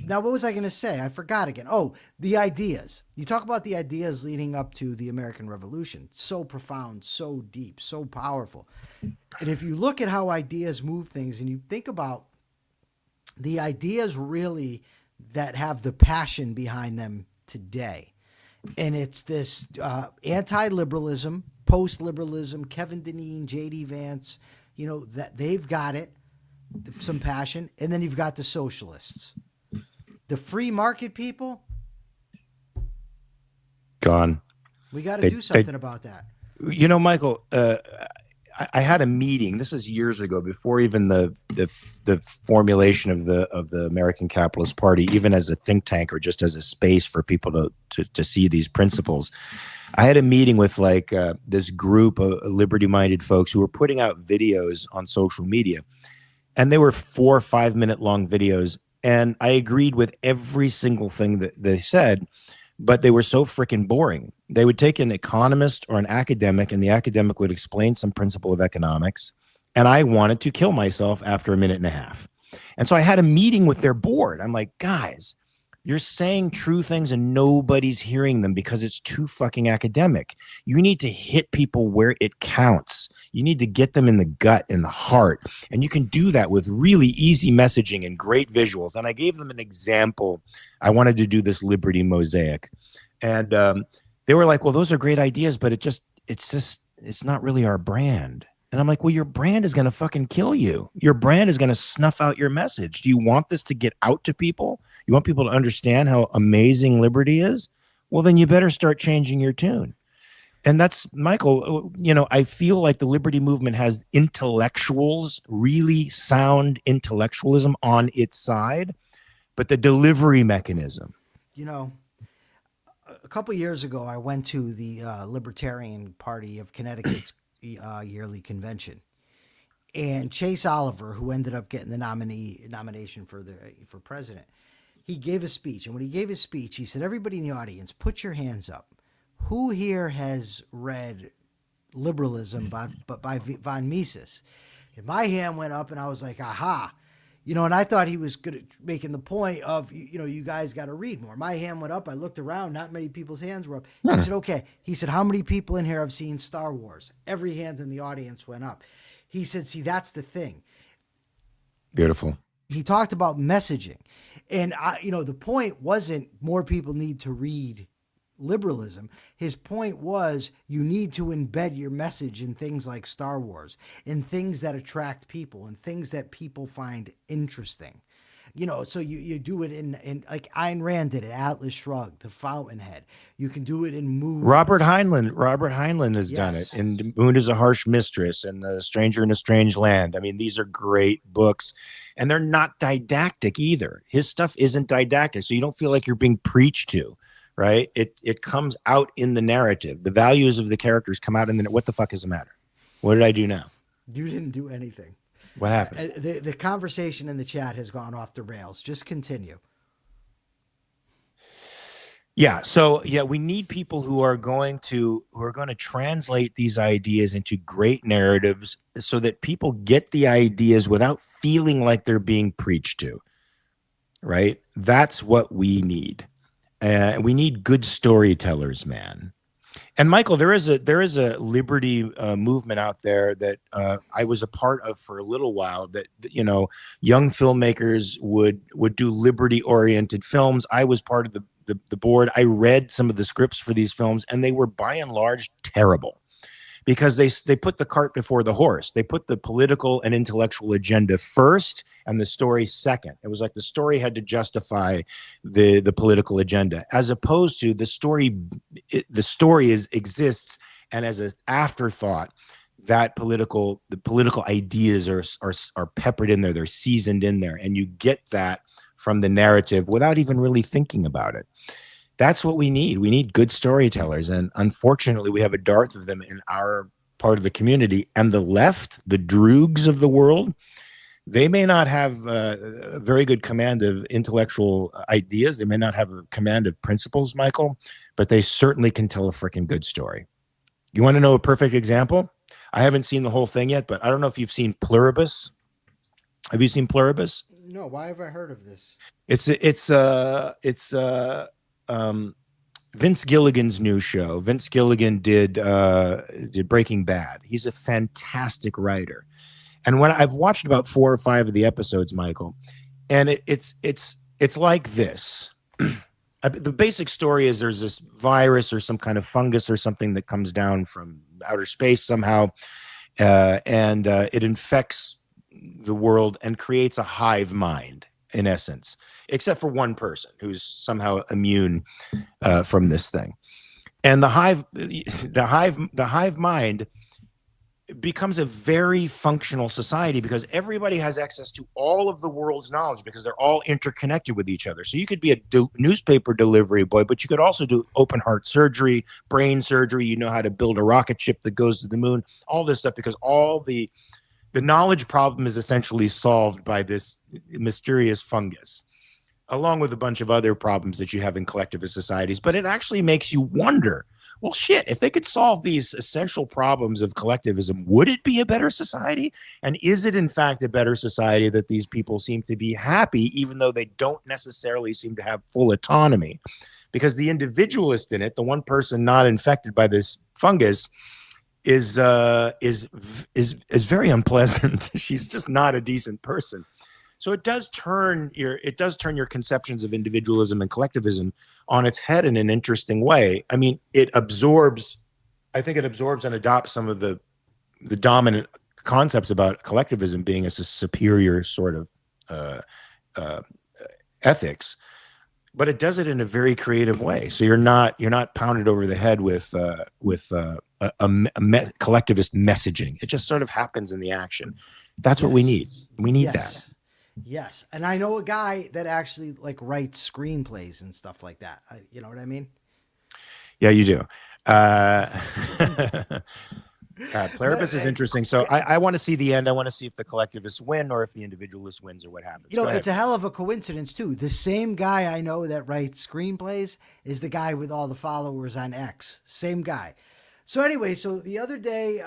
Now, what was I going to say? I forgot again. Oh, the ideas. You talk about the ideas leading up to the American Revolution. So profound, so deep, so powerful. And if you look at how ideas move things and you think about the ideas really that have the passion behind them today, and it's this anti-liberalism, post-liberalism, Kevin Dineen, J.D. Vance, you know, that they've got it, some passion. And then you've got the socialists. The free market people, gone. We got to do something about that. You know, Michael, I had a meeting. This is years ago, before even the formulation of the American Capitalist Party, even as a think tank or just as a space for people to see these principles. I had a meeting with this group of liberty-minded folks who were putting out videos on social media, and they were 4 or 5 minute long videos. And I agreed with every single thing that they said, but they were so freaking boring. They would take an economist or an academic, and the academic would explain some principle of economics, and I wanted to kill myself after a minute and a half. And so I had a meeting with their board. I'm like, guys, you're saying true things and nobody's hearing them because it's too fucking academic. You need to hit people where it counts. You need to get them in the gut, in the heart. And you can do that with really easy messaging and great visuals. And I gave them an example. I wanted to do this liberty mosaic. And they were like, well, those are great ideas, but it's not really our brand. And I'm like, well, your brand is going to fucking kill you. Your brand is going to snuff out your message. Do you want this to get out to people? You want people to understand how amazing liberty is? Well, then you better start changing your tune. And that's, Michael, you know, I feel like the liberty movement has intellectuals, really sound intellectualism on its side, but the delivery mechanism. You know, a couple of years ago, I went to the Libertarian Party of Connecticut's yearly convention, and Chase Oliver, who ended up getting the nomination for president, he gave a speech. And when he gave his speech, he said, everybody in the audience, put your hands up. Who here has read Liberalism by von Mises? And my hand went up, and I was like, aha. And I thought he was good at making the point of, you guys got to read more. My hand went up. I looked around. Not many people's hands were up. He said, okay. He said, how many people in here have seen Star Wars? Every hand in the audience went up. He said, see, that's the thing. Beautiful. He talked about messaging. And, the point wasn't more people need to read liberalism. His point was you need to embed your message in things like Star Wars, in things that attract people, and things that people find interesting. So you do it in like Ayn Rand did it, Atlas Shrugged, The Fountainhead. You can do it in movies. Robert Heinlein has done it. And Moon is a Harsh Mistress and The Stranger in a Strange Land. I mean, these are great books, and they're not didactic either. His stuff isn't didactic, so you don't feel like you're being preached to. Right? It comes out in the narrative. The values of the characters come out in the. What the fuck is the matter? What did I do now? You didn't do anything. What happened? The conversation in the chat has gone off the rails. Just continue. Yeah. So we need people who are going to translate these ideas into great narratives, so that people get the ideas without feeling like they're being preached to. Right? That's what we need. We need good storytellers, man. And Michael, there is a liberty movement out there that I was a part of for a little while. That young filmmakers would do liberty-oriented films. I was part of the board. I read some of the scripts for these films, and they were by and large terrible, because they put the cart before the horse. They put the political and intellectual agenda first and the story second. It was like the story had to justify the political agenda, as opposed to the story exists, and as an afterthought, that the political ideas are peppered in there. They're seasoned in there, and you get that from the narrative without even really thinking about it. That's what we need. We need good storytellers. And unfortunately, we have a dearth of them in our part of the community. And the left, the droogs of the world, they may not have a very good command of intellectual ideas. They may not have a command of principles, Michael, but they certainly can tell a freaking good story. You want to know a perfect example? I haven't seen the whole thing yet, but I don't know if you've seen Pluribus. Have you seen Pluribus? No, why have I heard of this? It's Vince Gilligan's new show. Vince Gilligan did Breaking Bad. He's a fantastic writer. And when I've watched about 4 or 5 of the episodes, Michael, and it's like this. The basic story is there's this virus or some kind of fungus or something that comes down from outer space somehow, and it infects the world and creates a hive mind, in essence, except for one person who's somehow immune from this thing. And the hive mind becomes a very functional society, because everybody has access to all of the world's knowledge, because they're all interconnected with each other. So you could be a newspaper delivery boy, but you could also do open heart surgery, brain surgery. You know how to build a rocket ship that goes to the moon, all this stuff, because all the knowledge problem is essentially solved by this mysterious fungus, along with a bunch of other problems that you have in collectivist societies. But it actually makes you wonder, well, shit, if they could solve these essential problems of collectivism, would it be a better society? And is it, in fact, a better society that these people seem to be happy, even though they don't necessarily seem to have full autonomy? Because the individualist in it, the one person not infected by this fungus, is very unpleasant. She's just not a decent person. So it does turn your conceptions of individualism and collectivism on its head in an interesting way. I mean, it absorbs and adopts some of the dominant concepts about collectivism being as a superior sort of ethics, but it does it in a very creative way. So you're not pounded over the head with collectivist messaging. It just sort of happens in the action. That's what we need. We need that. Yes. And I know a guy that actually writes screenplays and stuff like that. You know what I mean? Yeah, you do. Pluribus is interesting. So I want to see the end. I want to see if the collectivists win or if the individualist wins or what happens. It's a hell of a coincidence too. The same guy I know that writes screenplays is the guy with all the followers on X. Same guy. So anyway, so the other day,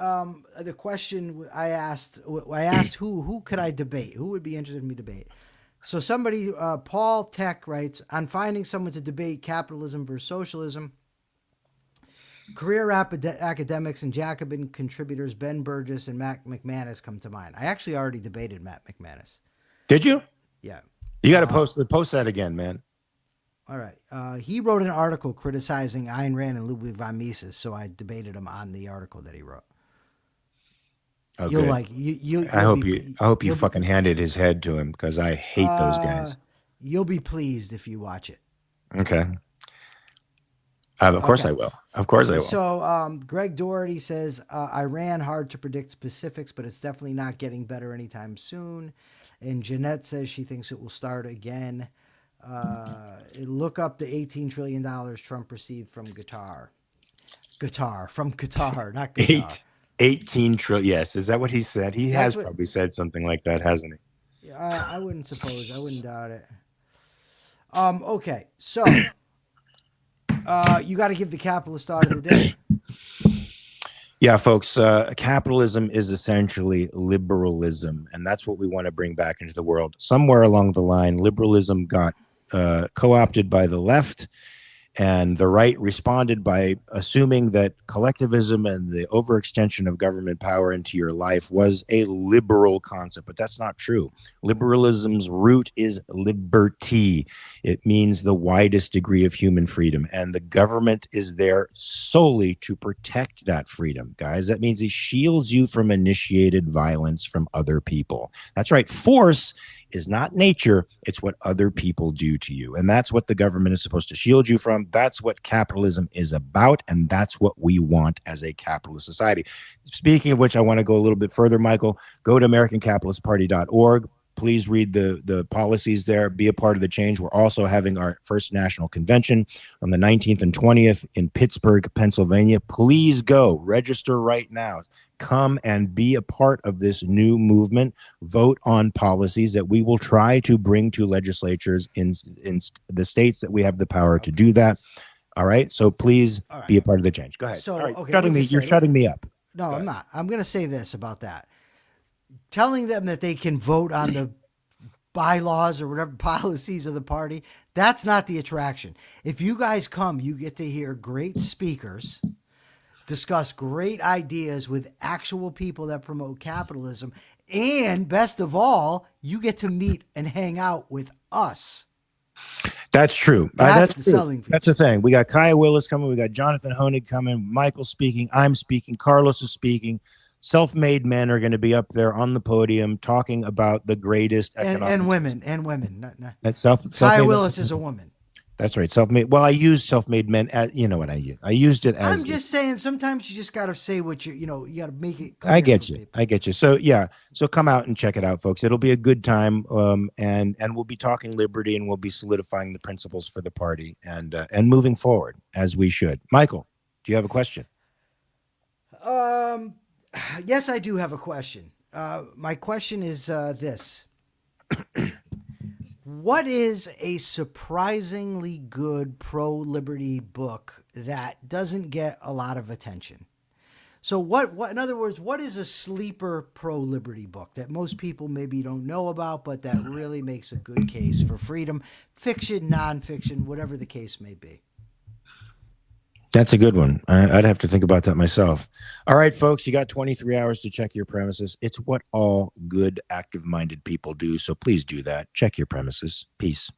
the question I asked who could I debate? Who would be interested in me debate? So somebody, Paul Tech writes, on finding someone to debate capitalism versus socialism, career academics and Jacobin contributors Ben Burgess and Matt McManus come to mind. I actually already debated Matt McManus. Did you? Yeah. You got to post that again, man. All right. He wrote an article criticizing Ayn Rand and Ludwig von Mises, so I debated him on the article that he wrote. Oh, You'll good. like you. I hope you fucking handed his head to him, because I hate those guys. You'll be pleased if you watch it. Okay. Of course I will. Of course I will. So Greg Doherty says, Iran, hard to predict specifics, but it's definitely not getting better anytime soon. And Jeanette says she thinks it will start again. Look up the $18 trillion Trump received from Qatar. From Qatar, not Qatar. 18 trillion. Yes. Is that what he said? He has probably said something like that, hasn't he? I wouldn't suppose. I wouldn't doubt it. Okay. So you got to give the capitalist thought of the day. Yeah, folks, capitalism is essentially liberalism, and that's what we want to bring back into the world. Somewhere along the line, liberalism got co-opted by the left, and the right responded by assuming that collectivism and the overextension of government power into your life was a liberal concept, but that's not true. Liberalism's root is liberty. It means the widest degree of human freedom, and the government is there solely to protect that freedom, guys. That means it shields you from initiated violence from other people. That's right. Force is not nature. It's what other people do to you. And that's what the government is supposed to shield you from. That's what capitalism is about. And that's what we want as a capitalist society. Speaking of which, I want to go a little bit further, Michael. Go to AmericanCapitalistParty.org. Please read the policies there. Be a part of the change. We're also having our first national convention on the 19th and 20th in Pittsburgh, Pennsylvania. Please go. Register right now. Come and be a part of this new movement. Vote on policies that we will try to bring to legislatures in the states that we have the power to do that. All right. So please be a part of the change. Go ahead. So, all right. okay, You're shutting me up. No, I'm not. I'm going to say this about that. Telling them that they can vote on the bylaws or whatever policies of the party, that's not the attraction. If you guys come, you get to hear great speakers discuss great ideas with actual people that promote capitalism. And best of all, you get to meet and hang out with us. That's true. That's the selling feature. That's the thing. We got Kaya Willis coming. We got Jonathan Honig coming. Michael's speaking. I'm speaking. Carlos is speaking. Self-made men are going to be up there on the podium talking about the greatest economic and women. That's Kaya Willis is a woman. That's right. Self-made. Well, I use self-made men as, you know what I use. I used it as. I'm just saying, sometimes you just got to say what you got to make it clear. I get you. I get you. So yeah. So come out and check it out, folks. It'll be a good time. And we'll be talking liberty, and we'll be solidifying the principles for the party and moving forward as we should. Michael, do you have a question? Yes, I do have a question. My question is this. What is a surprisingly good pro-liberty book that doesn't get a lot of attention? So what in other words, what is a sleeper pro-liberty book that most people maybe don't know about, but that really makes a good case for freedom, fiction, nonfiction, whatever the case may be? That's a good one. I'd have to think about that myself. All right, folks, you got 23 hours to check your premises. It's what all good, active-minded people do, so please do that. Check your premises. Peace.